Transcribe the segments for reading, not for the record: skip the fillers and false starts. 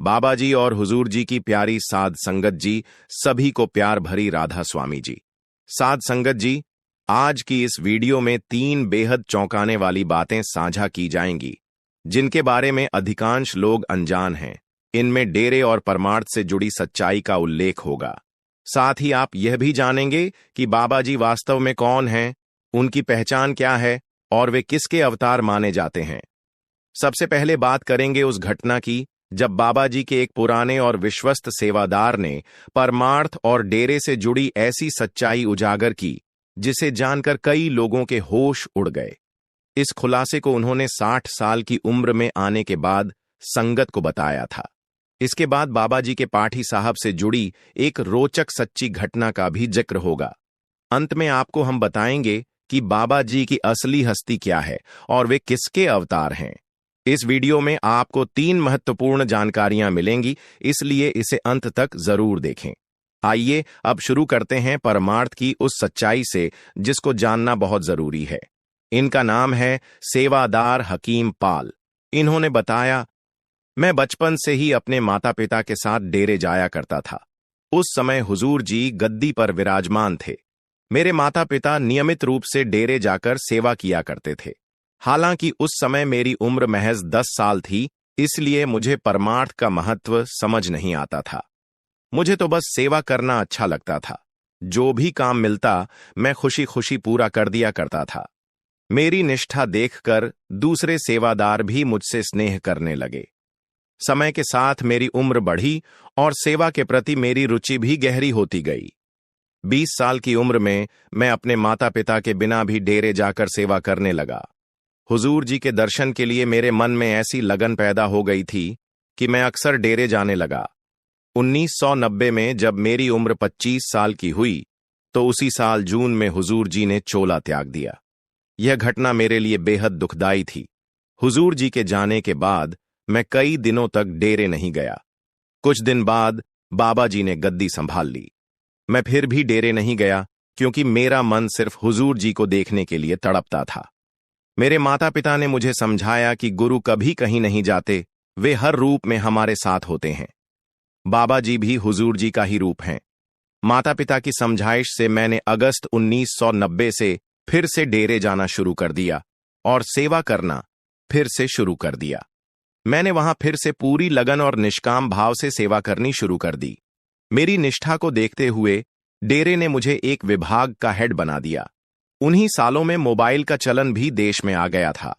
बाबा जी और हुजूर जी की प्यारी साध संगत जी, सभी को प्यार भरी राधा स्वामी जी। साध संगत जी, आज की इस वीडियो में 3 बेहद चौंकाने वाली बातें साझा की जाएंगी, जिनके बारे में अधिकांश लोग अनजान हैं। इनमें डेरे और परमार्थ से जुड़ी सच्चाई का उल्लेख होगा। साथ ही आप यह भी जानेंगे कि बाबा जी वास्तव में कौन हैं, उनकी पहचान क्या है और वे किसके अवतार माने जाते हैं। सबसे पहले बात करेंगे उस घटना की जब बाबा जी के एक पुराने और विश्वस्त सेवादार ने परमार्थ और डेरे से जुड़ी ऐसी सच्चाई उजागर की जिसे जानकर कई लोगों के होश उड़ गए। इस खुलासे को उन्होंने 60 साल की उम्र में आने के बाद संगत को बताया था। इसके बाद बाबा जी के पाठी साहब से जुड़ी एक रोचक सच्ची घटना का भी जिक्र होगा। अंत में आपको हम बताएंगे कि बाबा जी की असली हस्ती क्या है और वे किसके अवतार हैं। इस वीडियो में आपको 3 महत्वपूर्ण जानकारियां मिलेंगी, इसलिए इसे अंत तक जरूर देखें। आइए अब शुरू करते हैं परमार्थ की उस सच्चाई से जिसको जानना बहुत जरूरी है। इनका नाम है सेवादार हकीम पाल। इन्होंने बताया, मैं बचपन से ही अपने माता पिता के साथ डेरे जाया करता था। उस समय हुजूर जी गद्दी पर विराजमान थे। मेरे माता पिता नियमित रूप से डेरे जाकर सेवा किया करते थे। हालांकि उस समय मेरी उम्र महज 10 साल थी, इसलिए मुझे परमार्थ का महत्व समझ नहीं आता था। मुझे तो बस सेवा करना अच्छा लगता था। जो भी काम मिलता मैं खुशी खुशी पूरा कर दिया करता था। मेरी निष्ठा देखकर दूसरे सेवादार भी मुझसे स्नेह करने लगे। समय के साथ मेरी उम्र बढ़ी और सेवा के प्रति मेरी रुचि भी गहरी होती गई। 20 साल की उम्र में मैं अपने माता पिता के बिना भी डेरे जाकर सेवा करने लगा। हुजूर जी के दर्शन के लिए मेरे मन में ऐसी लगन पैदा हो गई थी कि मैं अक्सर डेरे जाने लगा। 1990 में जब मेरी उम्र 25 साल की हुई तो उसी साल जून में हुजूर जी ने चोला त्याग दिया। यह घटना मेरे लिए बेहद दुखदाई थी। हुजूर जी के जाने के बाद मैं कई दिनों तक डेरे नहीं गया। कुछ दिन बाद बाबा जी ने गद्दी संभाल ली। मैं फिर भी डेरे नहीं गया क्योंकि मेरा मन सिर्फ हुजूर जी को देखने के लिए तड़पता था। मेरे माता पिता ने मुझे समझाया कि गुरु कभी कहीं नहीं जाते, वे हर रूप में हमारे साथ होते हैं। बाबा जी भी हुजूर जी का ही रूप हैं। माता पिता की समझाइश से मैंने अगस्त 1990 से फिर से डेरे जाना शुरू कर दिया और सेवा करना फिर से शुरू कर दिया। मैंने वहां फिर से पूरी लगन और निष्काम भाव से सेवा करनी शुरू कर दी। मेरी निष्ठा को देखते हुए डेरे ने मुझे एक विभाग का हेड बना दिया। उन्हीं सालों में मोबाइल का चलन भी देश में आ गया था।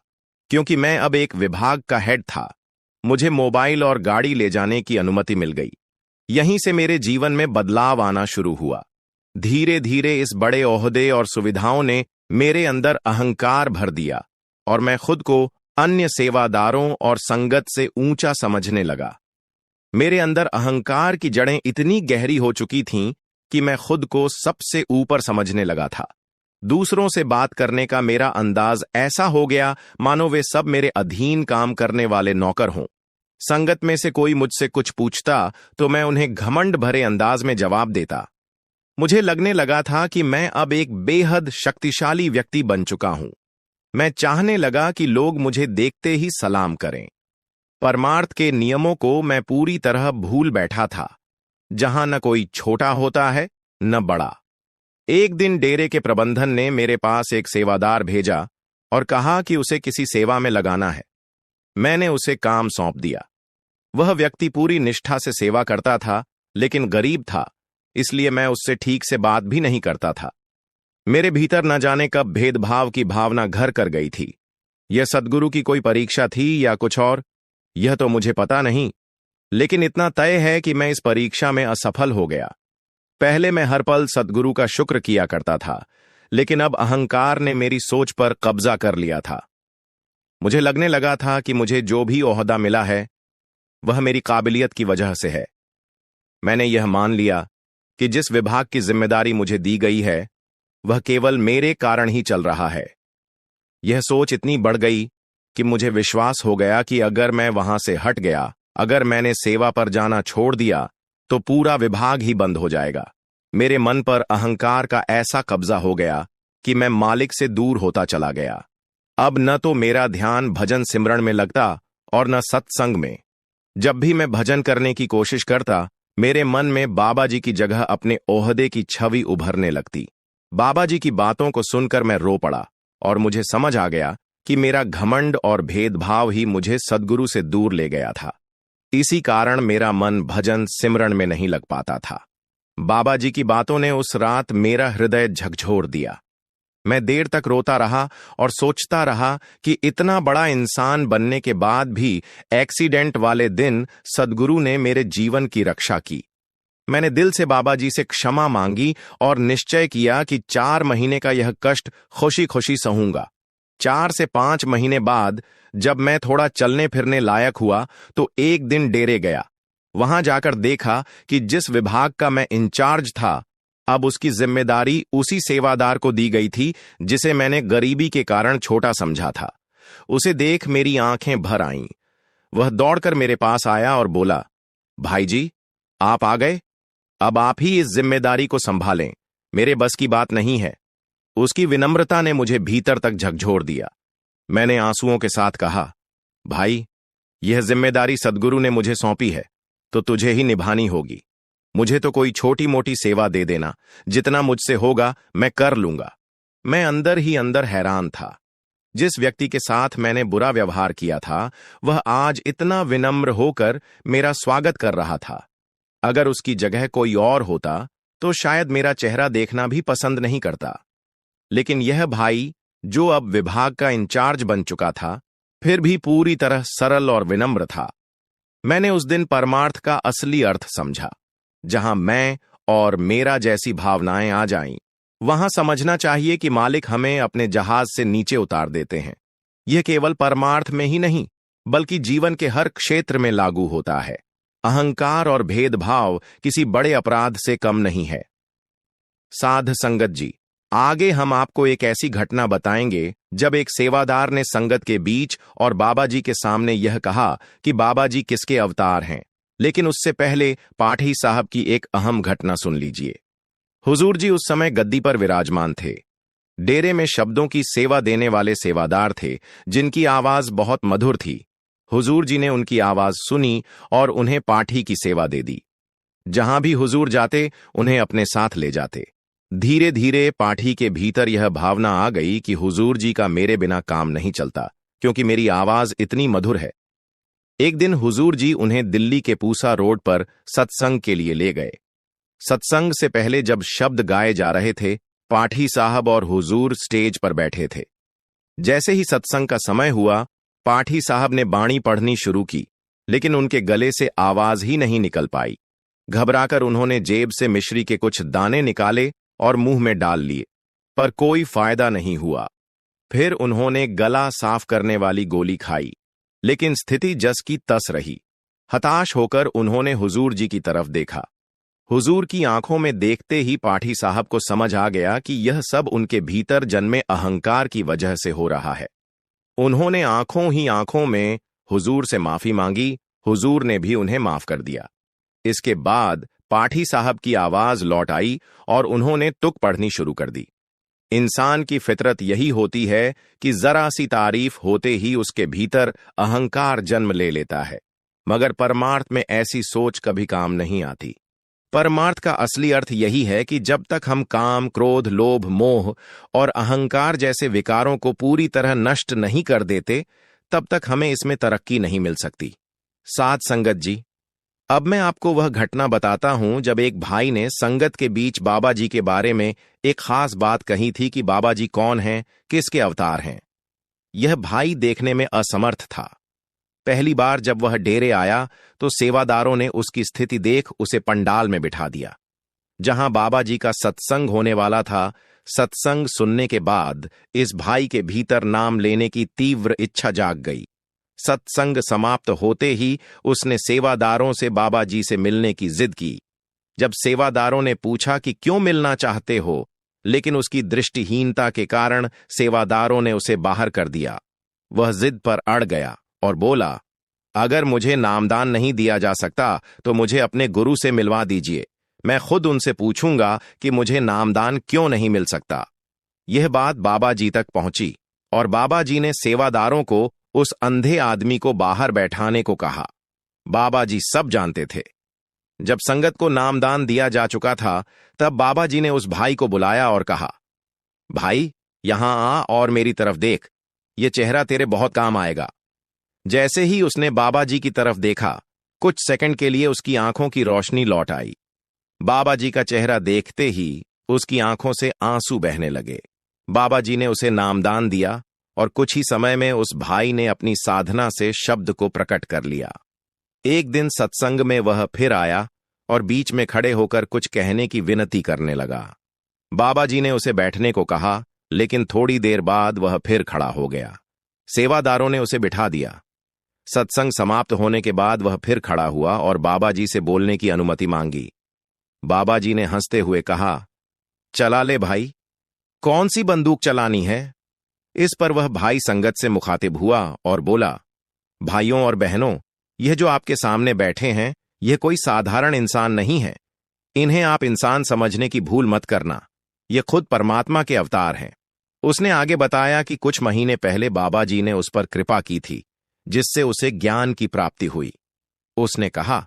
क्योंकि मैं अब एक विभाग का हेड था, मुझे मोबाइल और गाड़ी ले जाने की अनुमति मिल गई। यहीं से मेरे जीवन में बदलाव आना शुरू हुआ। धीरे धीरे इस बड़े ओहदे और सुविधाओं ने मेरे अंदर अहंकार भर दिया और मैं खुद को अन्य सेवादारों और संगत से ऊंचा समझने लगा। मेरे अंदर अहंकार की जड़ें इतनी गहरी हो चुकी थीं कि मैं खुद को सबसे ऊपर समझने लगा था। दूसरों से बात करने का मेरा अंदाज ऐसा हो गया मानो वे सब मेरे अधीन काम करने वाले नौकर हों। संगत में से कोई मुझसे कुछ पूछता तो मैं उन्हें घमंड भरे अंदाज में जवाब देता। मुझे लगने लगा था कि मैं अब एक बेहद शक्तिशाली व्यक्ति बन चुका हूं। मैं चाहने लगा कि लोग मुझे देखते ही सलाम करें। परमार्थ के नियमों को मैं पूरी तरह भूल बैठा था, जहां न कोई छोटा होता है न बड़ा। एक दिन डेरे के प्रबंधन ने मेरे पास एक सेवादार भेजा और कहा कि उसे किसी सेवा में लगाना है। मैंने उसे काम सौंप दिया। वह व्यक्ति पूरी निष्ठा से सेवा करता था, लेकिन गरीब था, इसलिए मैं उससे ठीक से बात भी नहीं करता था। मेरे भीतर न जाने कब भेदभाव की भावना घर कर गई थी। यह सद्गुरु की कोई परीक्षा थी या कुछ और, यह तो मुझे पता नहीं, लेकिन इतना तय है कि मैं इस परीक्षा में असफल हो गया। पहले मैं हर पल सद्गुरु का शुक्र किया करता था, लेकिन अब अहंकार ने मेरी सोच पर कब्जा कर लिया था। मुझे लगने लगा था कि मुझे जो भी ओहदा मिला है वह मेरी काबिलियत की वजह से है। मैंने यह मान लिया कि जिस विभाग की जिम्मेदारी मुझे दी गई है वह केवल मेरे कारण ही चल रहा है। यह सोच इतनी बढ़ गई कि मुझे विश्वास हो गया कि अगर मैं वहां से हट गया, अगर मैंने सेवा पर जाना छोड़ दिया तो पूरा विभाग ही बंद हो जाएगा। मेरे मन पर अहंकार का ऐसा कब्जा हो गया कि मैं मालिक से दूर होता चला गया। अब न तो मेरा ध्यान भजन सिमरण में लगता और न सत्संग में। जब भी मैं भजन करने की कोशिश करता, मेरे मन में बाबा जी की जगह अपने ओहदे की छवि उभरने लगती। बाबा जी की बातों को सुनकर मैं रो पड़ा और मुझे समझ आ गया कि मेरा घमंड और भेदभाव ही मुझे सद्गुरु से दूर ले गया था। इसी कारण मेरा मन भजन सिमरन में नहीं लग पाता था। बाबा जी की बातों ने उस रात मेरा हृदय झकझोर दिया। मैं देर तक रोता रहा और सोचता रहा कि इतना बड़ा इंसान बनने के बाद भी एक्सीडेंट वाले दिन सद्गुरु ने मेरे जीवन की रक्षा की। मैंने दिल से बाबा जी से क्षमा मांगी और निश्चय किया कि 4 महीने का यह कष्ट खुशी खुशी सहूंगा। 4 से 5 महीने बाद जब मैं थोड़ा चलने फिरने लायक हुआ तो एक दिन डेरे गया। वहां जाकर देखा कि जिस विभाग का मैं इंचार्ज था, अब उसकी जिम्मेदारी उसी सेवादार को दी गई थी जिसे मैंने गरीबी के कारण छोटा समझा था। उसे देख मेरी आंखें भर आईं। वह दौड़कर मेरे पास आया और बोला, भाई जी, आप आ गए। अब आप ही इस जिम्मेदारी को संभालें, मेरे बस की बात नहीं है। उसकी विनम्रता ने मुझे भीतर तक झकझोर दिया। मैंने आंसुओं के साथ कहा, भाई, यह जिम्मेदारी सद्गुरु ने मुझे सौंपी है तो तुझे ही निभानी होगी। मुझे तो कोई छोटी मोटी सेवा दे देना, जितना मुझसे होगा मैं कर लूंगा। मैं अंदर ही अंदर हैरान था। जिस व्यक्ति के साथ मैंने बुरा व्यवहार किया था, वह आज इतना विनम्र होकर मेरा स्वागत कर रहा था। अगर उसकी जगह कोई और होता तो शायद मेरा चेहरा देखना भी पसंद नहीं करता। लेकिन यह भाई, जो अब विभाग का इंचार्ज बन चुका था, फिर भी पूरी तरह सरल और विनम्र था। मैंने उस दिन परमार्थ का असली अर्थ समझा। जहां मैं और मेरा जैसी भावनाएं आ जाईं, वहां समझना चाहिए कि मालिक हमें अपने जहाज से नीचे उतार देते हैं। यह केवल परमार्थ में ही नहीं, बल्कि जीवन के हर क्षेत्र में लागू होता है। अहंकार और भेदभाव किसी बड़े अपराध से कम नहीं है। साध संगत जी, आगे हम आपको एक ऐसी घटना बताएंगे जब एक सेवादार ने संगत के बीच और बाबा जी के सामने यह कहा कि बाबा जी किसके अवतार हैं। लेकिन उससे पहले पाठी साहब की एक अहम घटना सुन लीजिए। हुजूर जी उस समय गद्दी पर विराजमान थे। डेरे में शब्दों की सेवा देने वाले सेवादार थे, जिनकी आवाज बहुत मधुर थी। हुजूर जी ने उनकी आवाज सुनी और उन्हें पाठी की सेवा दे दी। जहां भी हुजूर जाते, उन्हें अपने साथ ले जाते। धीरे धीरे पाठी के भीतर यह भावना आ गई कि हुजूर जी का मेरे बिना काम नहीं चलता, क्योंकि मेरी आवाज इतनी मधुर है। एक दिन हुजूर जी उन्हें दिल्ली के पूसा रोड पर सत्संग के लिए ले गए। सत्संग से पहले जब शब्द गाए जा रहे थे, पाठी साहब और हुजूर स्टेज पर बैठे थे। जैसे ही सत्संग का समय हुआ, पाठी साहब ने बाणी पढ़नी शुरू की, लेकिन उनके गले से आवाज ही नहीं निकल पाई। घबराकर उन्होंने जेब से मिश्री के कुछ दाने निकाले और मुंह में डाल लिए, पर कोई फायदा नहीं हुआ। फिर उन्होंने गला साफ करने वाली गोली खाई, लेकिन स्थिति जस की तस रही। हताश होकर उन्होंने हुजूर जी की तरफ देखा। हुजूर की आंखों में देखते ही पाठी साहब को समझ आ गया कि यह सब उनके भीतर जन्मे अहंकार की वजह से हो रहा है। उन्होंने आंखों ही आंखों में हुजूर से माफी मांगी। हुजूर ने भी उन्हें माफ कर दिया। इसके बाद पाठी साहब की आवाज लौट आई और उन्होंने तुक पढ़नी शुरू कर दी। इंसान की फितरत यही होती है कि जरा सी तारीफ होते ही उसके भीतर अहंकार जन्म ले लेता है, मगर परमार्थ में ऐसी सोच कभी काम नहीं आती। परमार्थ का असली अर्थ यही है कि जब तक हम काम, क्रोध, लोभ, मोह और अहंकार जैसे विकारों को पूरी तरह नष्ट नहीं कर देते, तब तक हमें इसमें तरक्की नहीं मिल सकती। साध संगत जी, अब मैं आपको वह घटना बताता हूं जब एक भाई ने संगत के बीच बाबा जी के बारे में एक खास बात कही थी कि बाबा जी कौन हैं, किसके अवतार हैं। यह भाई देखने में असमर्थ था। पहली बार जब वह डेरे आया तो सेवादारों ने उसकी स्थिति देख उसे पंडाल में बिठा दिया। जहां बाबा जी का सत्संग होने वाला था, सत्संग सुनने के बाद इस भाई के भीतर नाम लेने की तीव्र इच्छा जाग गई। सत्संग समाप्त होते ही उसने सेवादारों से बाबा जी से मिलने की जिद की। जब सेवादारों ने पूछा कि क्यों मिलना चाहते हो, लेकिन उसकी दृष्टिहीनता के कारण सेवादारों ने उसे बाहर कर दिया। वह जिद पर अड़ गया और बोला, अगर मुझे नामदान नहीं दिया जा सकता तो मुझे अपने गुरु से मिलवा दीजिए। मैं खुद उनसे पूछूंगा कि मुझे नामदान क्यों नहीं मिल सकता। यह बात बाबा जी तक पहुंची और बाबा जी ने सेवादारों को उस अंधे आदमी को बाहर बैठाने को कहा। बाबा जी सब जानते थे। जब संगत को नामदान दिया जा चुका था, तब बाबा जी ने उस भाई को बुलाया और कहा, भाई यहां आ और मेरी तरफ देख, ये चेहरा तेरे बहुत काम आएगा। जैसे ही उसने बाबा जी की तरफ देखा, कुछ सेकंड के लिए उसकी आंखों की रोशनी लौट आई। बाबा जी का चेहरा देखते ही उसकी आंखों से आंसू बहने लगे। बाबा जी ने उसे नामदान दिया और कुछ ही समय में उस भाई ने अपनी साधना से शब्द को प्रकट कर लिया। एक दिन सत्संग में वह फिर आया और बीच में खड़े होकर कुछ कहने की विनती करने लगा। बाबा जी ने उसे बैठने को कहा, लेकिन थोड़ी देर बाद वह फिर खड़ा हो गया। सेवादारों ने उसे बिठा दिया। सत्संग समाप्त होने के बाद वह फिर खड़ा हुआ और बाबा जी से बोलने की अनुमति मांगी। बाबा जी ने हंसते हुए कहा, चला ले भाई, कौन सी बंदूक चलानी है। इस पर वह भाई संगत से मुखातिब हुआ और बोला, भाइयों और बहनों, यह जो आपके सामने बैठे हैं, यह कोई साधारण इंसान नहीं है। इन्हें आप इंसान समझने की भूल मत करना, ये खुद परमात्मा के अवतार हैं। उसने आगे बताया कि कुछ महीने पहले बाबा जी ने उस पर कृपा की थी, जिससे उसे ज्ञान की प्राप्ति हुई। उसने कहा,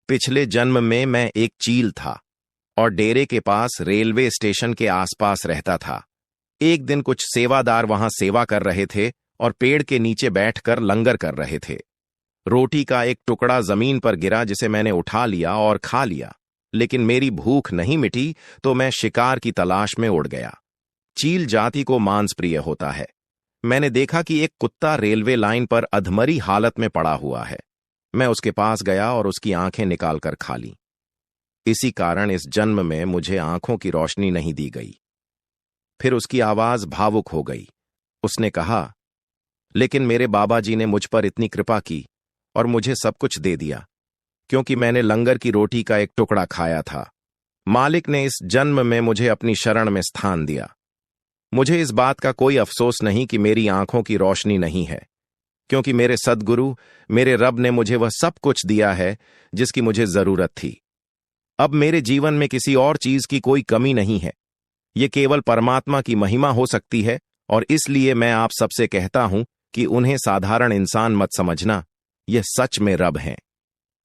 पिछले जन्म में मैं एक चील था और डेरे के पास रेलवे स्टेशन के आसपास रहता था। एक दिन कुछ सेवादार वहां सेवा कर रहे थे और पेड़ के नीचे बैठकर लंगर कर रहे थे। रोटी का एक टुकड़ा जमीन पर गिरा, जिसे मैंने उठा लिया और खा लिया, लेकिन मेरी भूख नहीं मिटी तो मैं शिकार की तलाश में उड़ गया। चील जाति को मांस प्रिय होता है। मैंने देखा कि एक कुत्ता रेलवे लाइन पर अधमरी हालत में पड़ा हुआ है। मैं उसके पास गया और उसकी आंखें निकालकर खा ली। इसी कारण इस जन्म में मुझे आंखों की रोशनी नहीं दी गई। फिर उसकी आवाज भावुक हो गई। उसने कहा, लेकिन मेरे बाबा जी ने मुझ पर इतनी कृपा की और मुझे सब कुछ दे दिया, क्योंकि मैंने लंगर की रोटी का एक टुकड़ा खाया था। मालिक ने इस जन्म में मुझे अपनी शरण में स्थान दिया। मुझे इस बात का कोई अफसोस नहीं कि मेरी आंखों की रोशनी नहीं है, क्योंकि मेरे सद्गुरु, मेरे रब ने मुझे वह सब कुछ दिया है जिसकी मुझे जरूरत थी। अब मेरे जीवन में किसी और चीज की कोई कमी नहीं है। ये केवल परमात्मा की महिमा हो सकती है, और इसलिए मैं आप सबसे कहता हूं कि उन्हें साधारण इंसान मत समझना, ये सच में रब हैं।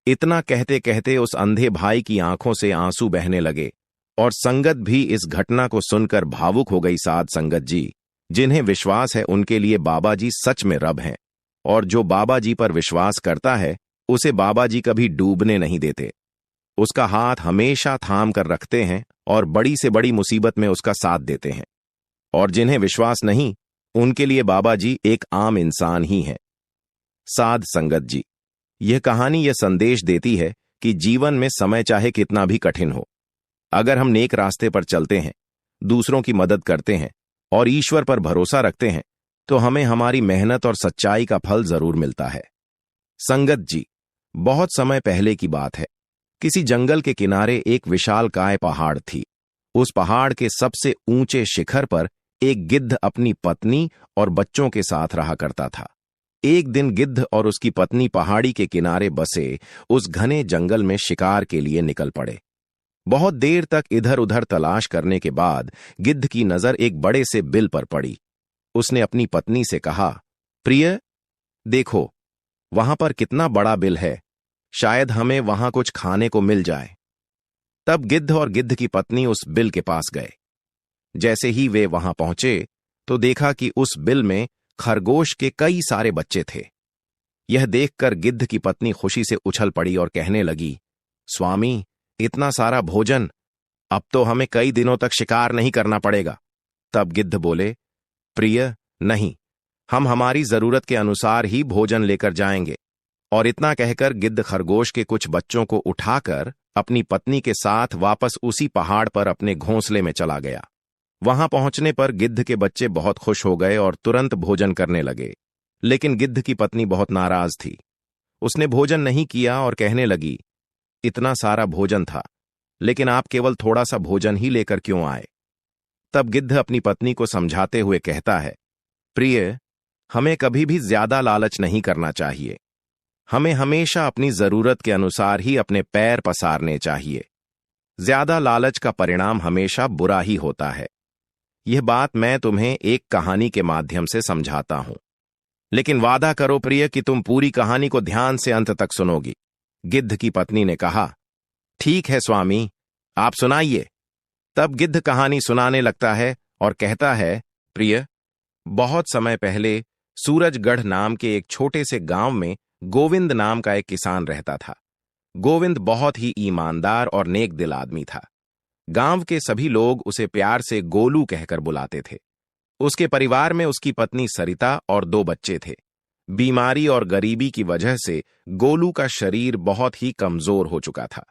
इतना कहते कहते उस अंधे भाई की आंखों से आंसू बहने लगे और संगत भी इस घटना को सुनकर भावुक हो गई। साध संगत जी, जिन्हें विश्वास है उनके लिए बाबा जी सच में रब हैं, और जो बाबा जी पर विश्वास करता है उसे बाबा जी कभी डूबने नहीं देते। उसका हाथ हमेशा थाम कर रखते हैं और बड़ी से बड़ी मुसीबत में उसका साथ देते हैं। और जिन्हें विश्वास नहीं, उनके लिए बाबा जी एक आम इंसान ही हैं। साध संगत जी, यह कहानी यह संदेश देती है कि जीवन में समय चाहे कितना भी कठिन हो, अगर हम नेक रास्ते पर चलते हैं, दूसरों की मदद करते हैं और ईश्वर पर भरोसा रखते हैं, तो हमें हमारी मेहनत और सच्चाई का फल जरूर मिलता है। संगत जी, बहुत समय पहले की बात है। किसी जंगल के किनारे एक विशालकाय पहाड़ थी। उस पहाड़ के सबसे ऊंचे शिखर पर एक गिद्ध अपनी पत्नी और बच्चों के साथ रहा करता था। एक दिन गिद्ध और उसकी पत्नी पहाड़ी के किनारे बसे उस घने जंगल में शिकार के लिए निकल पड़े। बहुत देर तक इधर उधर तलाश करने के बाद गिद्ध की नजर एक बड़े से बिल पर पड़ी। उसने अपनी पत्नी से कहा, प्रिय, देखो वहां पर कितना बड़ा बिल है, शायद हमें वहां कुछ खाने को मिल जाए। तब गिद्ध और गिद्ध की पत्नी उस बिल के पास गए। जैसे ही वे वहां पहुंचे तो देखा कि उस बिल में खरगोश के कई सारे बच्चे थे। यह देखकर गिद्ध की पत्नी खुशी से उछल पड़ी और कहने लगी, स्वामी, इतना सारा भोजन, अब तो हमें कई दिनों तक शिकार नहीं करना पड़ेगा। तब गिद्ध बोले, प्रिय, नहीं, हम हमारी जरूरत के अनुसार ही भोजन लेकर जाएंगे। और इतना कहकर गिद्ध खरगोश के कुछ बच्चों को उठाकर अपनी पत्नी के साथ वापस उसी पहाड़ पर अपने घोंसले में चला गया। वहां पहुंचने पर गिद्ध के बच्चे बहुत खुश हो गए और तुरंत भोजन करने लगे, लेकिन गिद्ध की पत्नी बहुत नाराज थी। उसने भोजन नहीं किया और कहने लगी, इतना सारा भोजन था, लेकिन आप केवल थोड़ा सा भोजन ही लेकर क्यों आए। तब गिद्ध अपनी पत्नी को समझाते हुए कहता है, प्रिय, हमें कभी भी ज्यादा लालच नहीं करना चाहिए। हमें हमेशा अपनी जरूरत के अनुसार ही अपने पैर पसारने चाहिए। ज्यादा लालच का परिणाम हमेशा बुरा ही होता है। यह बात मैं तुम्हें एक कहानी के माध्यम से समझाता हूं। लेकिन वादा करो प्रिय कि तुम पूरी कहानी को ध्यान से अंत तक सुनोगी। गिद्ध की पत्नी ने कहा, ठीक है स्वामी, आप सुनाइए। तब गिद्ध कहानी सुनाने लगता है और कहता है, प्रिय, बहुत समय पहले सूरजगढ़ नाम के एक छोटे से गांव में गोविंद नाम का एक किसान रहता था। गोविंद बहुत ही ईमानदार और नेक दिल आदमी था। गांव के सभी लोग उसे प्यार से गोलू कहकर बुलाते थे। उसके परिवार में उसकी पत्नी सरिता और 2 बच्चे थे। बीमारी और गरीबी की वजह से गोलू का शरीर बहुत ही कमजोर हो चुका था।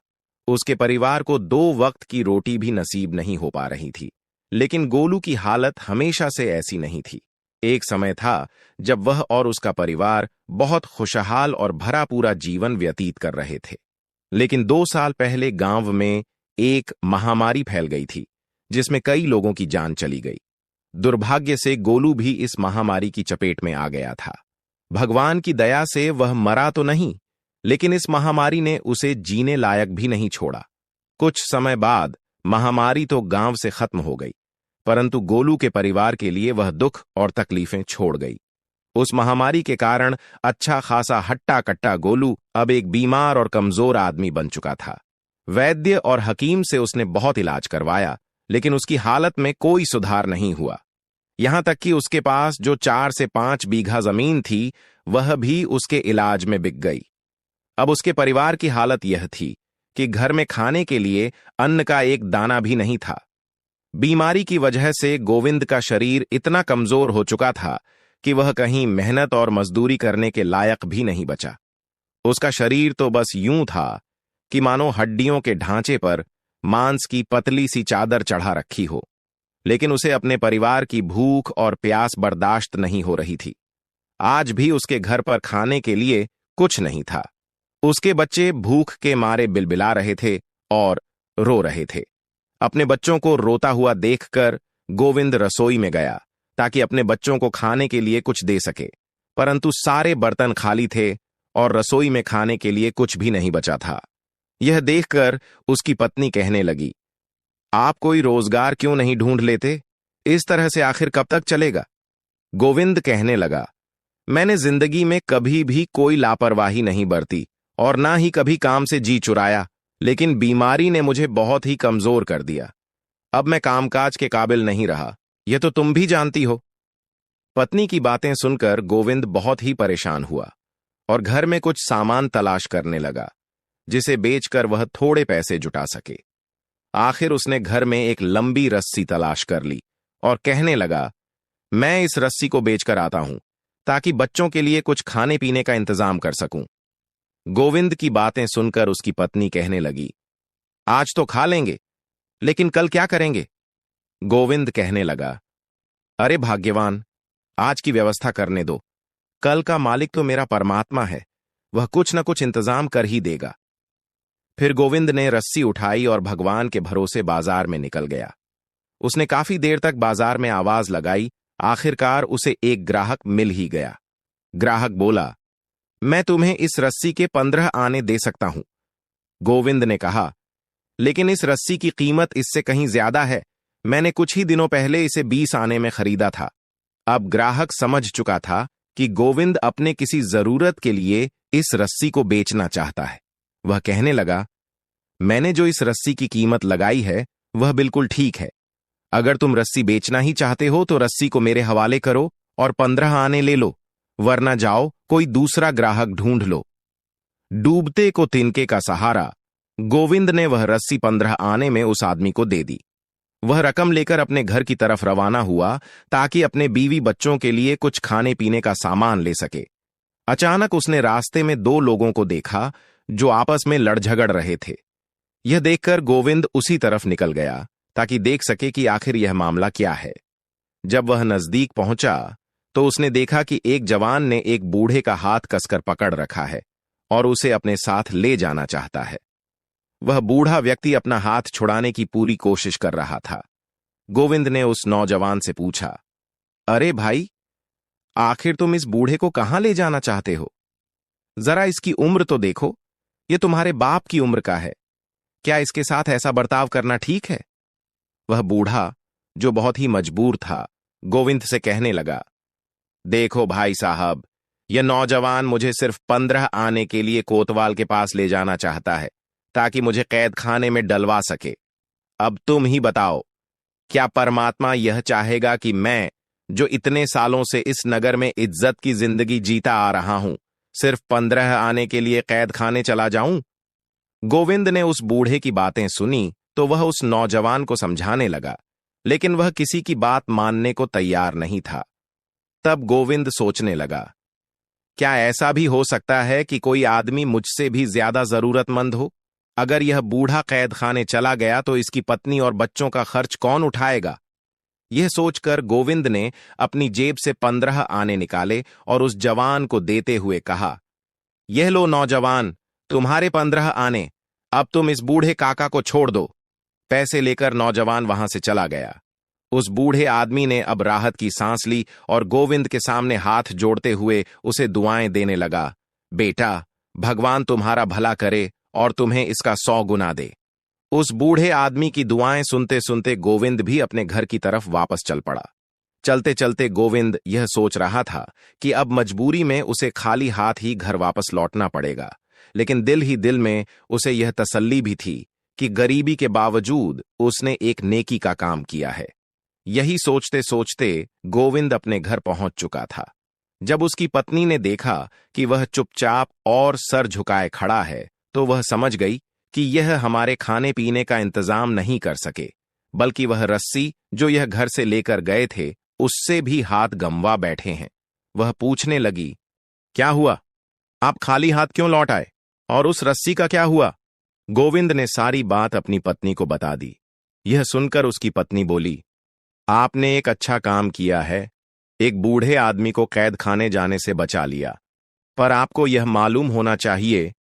उसके परिवार को 2 वक्त की रोटी भी नसीब नहीं हो पा रही थी। लेकिन गोलू की हालत हमेशा से ऐसी नहीं थी। एक समय था जब वह और उसका परिवार बहुत खुशहाल और भरा पूरा जीवन व्यतीत कर रहे थे। लेकिन 2 साल पहले गांव में एक महामारी फैल गई थी, जिसमें कई लोगों की जान चली गई। दुर्भाग्य से गोलू भी इस महामारी की चपेट में आ गया था। भगवान की दया से वह मरा तो नहीं, लेकिन इस महामारी ने उसे जीने लायक भी नहीं छोड़ा। कुछ समय बाद महामारी तो गांव से खत्म हो गई, परंतु गोलू के परिवार के लिए वह दुख और तकलीफें छोड़ गई। उस महामारी के कारण अच्छा खासा हट्टा कट्टा गोलू अब एक बीमार और कमजोर आदमी बन चुका था। वैद्य और हकीम से उसने बहुत इलाज करवाया, लेकिन उसकी हालत में कोई सुधार नहीं हुआ। यहां तक कि उसके पास जो 4 से 5 बीघा जमीन थी, वह भी उसके इलाज में बिक गई। अब उसके परिवार की हालत यह थी कि घर में खाने के लिए अन्न का एक दाना भी नहीं था। बीमारी की वजह से गोविंद का शरीर इतना कमजोर हो चुका था कि वह कहीं मेहनत और मजदूरी करने के लायक भी नहीं बचा। उसका शरीर तो बस यूं था कि मानो हड्डियों के ढांचे पर मांस की पतली सी चादर चढ़ा रखी हो। लेकिन उसे अपने परिवार की भूख और प्यास बर्दाश्त नहीं हो रही थी। आज भी उसके घर पर खाने के लिए कुछ नहीं था। उसके बच्चे भूख के मारे बिलबिला रहे थे और रो रहे थे। अपने बच्चों को रोता हुआ देखकर गोविंद रसोई में गया ताकि अपने बच्चों को खाने के लिए कुछ दे सके, परंतु सारे बर्तन खाली थे और रसोई में खाने के लिए कुछ भी नहीं बचा था। यह देखकर उसकी पत्नी कहने लगी, आप कोई रोजगार क्यों नहीं ढूंढ लेते? इस तरह से आखिर कब तक चलेगा? गोविंद कहने लगा, मैंने जिंदगी में कभी भी कोई लापरवाही नहीं बरती और ना ही कभी काम से जी चुराया, लेकिन बीमारी ने मुझे बहुत ही कमजोर कर दिया। अब मैं कामकाज के काबिल नहीं रहा, यह तो तुम भी जानती हो। पत्नी की बातें सुनकर गोविंद बहुत ही परेशान हुआ और घर में कुछ सामान तलाश करने लगा, जिसे बेचकर वह थोड़े पैसे जुटा सके। आखिर उसने घर में एक लंबी रस्सी तलाश कर ली और कहने लगा, मैं इस रस्सी को बेचकर आता हूं ताकि बच्चों के लिए कुछ खाने पीने का इंतजाम कर सकूं। गोविंद की बातें सुनकर उसकी पत्नी कहने लगी, आज तो खा लेंगे, लेकिन कल क्या करेंगे? गोविंद कहने लगा, अरे भाग्यवान, आज की व्यवस्था करने दो। कल का मालिक तो मेरा परमात्मा है, वह कुछ न कुछ इंतजाम कर ही देगा। फिर गोविंद ने रस्सी उठाई और भगवान के भरोसे बाजार में निकल गया। उसने काफी देर तक बाजार में आवाज लगाई। आखिरकार उसे एक ग्राहक मिल ही गया। ग्राहक बोला, मैं तुम्हें इस रस्सी के 15 आने दे सकता हूं। गोविंद ने कहा, लेकिन इस रस्सी की कीमत इससे कहीं ज्यादा है। मैंने कुछ ही दिनों पहले इसे 20 आने में खरीदा था। अब ग्राहक समझ चुका था कि गोविंद अपने किसी जरूरत के लिए इस रस्सी को बेचना चाहता है। वह कहने लगा, मैंने जो इस रस्सी की कीमत लगाई है वह बिल्कुल ठीक है। अगर तुम रस्सी बेचना ही चाहते हो तो रस्सी को मेरे हवाले करो और 15 आने ले लो, वरना जाओ कोई दूसरा ग्राहक ढूंढ लो। डूबते को तिनके का सहारा। गोविंद ने वह रस्सी 15 आने में उस आदमी को दे दी। वह रकम लेकर अपने घर की तरफ रवाना हुआ ताकि अपने बीवी बच्चों के लिए कुछ खाने पीने का सामान ले सके। अचानक उसने रास्ते में 2 लोगों को देखा जो आपस में लड़ झगड़ रहे थे। यह देखकर गोविंद उसी तरफ निकल गया ताकि देख सके कि आखिर यह मामला क्या है। जब वह नजदीक पहुंचा तो उसने देखा कि एक जवान ने एक बूढ़े का हाथ कसकर पकड़ रखा है और उसे अपने साथ ले जाना चाहता है। वह बूढ़ा व्यक्ति अपना हाथ छुड़ाने की पूरी कोशिश कर रहा था। गोविंद ने उस नौजवान से पूछा, अरे भाई, आखिर तुम इस बूढ़े को कहां ले जाना चाहते हो? जरा इसकी उम्र तो देखो, यह तुम्हारे बाप की उम्र का है। क्या इसके साथ ऐसा बर्ताव करना ठीक है? वह बूढ़ा, जो बहुत ही मजबूर था, गोविंद से कहने लगा, देखो भाई साहब, यह नौजवान मुझे सिर्फ 15 आने के लिए कोतवाल के पास ले जाना चाहता है ताकि मुझे कैद खाने में डलवा सके। अब तुम ही बताओ, क्या परमात्मा यह चाहेगा कि मैं, जो इतने सालों से इस नगर में इज्जत की जिंदगी जीता आ रहा हूं, सिर्फ 15 आने के लिए कैद खाने चला जाऊं? गोविंद ने उस बूढ़े की बातें सुनी तो वह उस नौजवान को समझाने लगा, लेकिन वह किसी की बात मानने को तैयार नहीं था। तब गोविंद सोचने लगा, क्या ऐसा भी हो सकता है कि कोई आदमी मुझसे भी ज्यादा जरूरतमंद हो? अगर यह बूढ़ा कैद खाने चला गया तो इसकी पत्नी और बच्चों का खर्च कौन उठाएगा? यह सोचकर गोविंद ने अपनी जेब से 15 आने निकाले और उस जवान को देते हुए कहा, यह लो नौजवान, तुम्हारे 15 आने। अब तुम इस बूढ़े काका को छोड़ दो। पैसे लेकर नौजवान वहां से चला गया। उस बूढ़े आदमी ने अब राहत की सांस ली और गोविंद के सामने हाथ जोड़ते हुए उसे दुआएं देने लगा, बेटा, भगवान तुम्हारा भला करे और तुम्हें इसका 100 गुना दे। उस बूढ़े आदमी की दुआएं सुनते सुनते गोविंद भी अपने घर की तरफ वापस चल पड़ा। चलते चलते गोविंद यह सोच रहा था कि अब मजबूरी में उसे खाली हाथ ही घर वापस लौटना पड़ेगा, लेकिन दिल ही दिल में उसे यह तसल्ली भी थी कि गरीबी के बावजूद उसने एक नेकी का काम किया है। यही सोचते सोचते गोविंद अपने घर पहुंच चुका था। जब उसकी पत्नी ने देखा कि वह चुपचाप और सर झुकाए खड़ा है, तो वह समझ गई कि यह हमारे खाने पीने का इंतजाम नहीं कर सके, बल्कि वह रस्सी जो यह घर से लेकर गए थे उससे भी हाथ गंवा बैठे हैं। वह पूछने लगी, क्या हुआ? आप खाली हाथ क्यों लौट आए? और उस रस्सी का क्या हुआ? गोविंद ने सारी बात अपनी पत्नी को बता दी। यह सुनकर उसकी पत्नी बोली, आपने एक अच्छा काम किया है, एक बूढ़े आदमी को कैद खाने जाने से बचा लिया। पर आपको यह मालूम होना चाहिए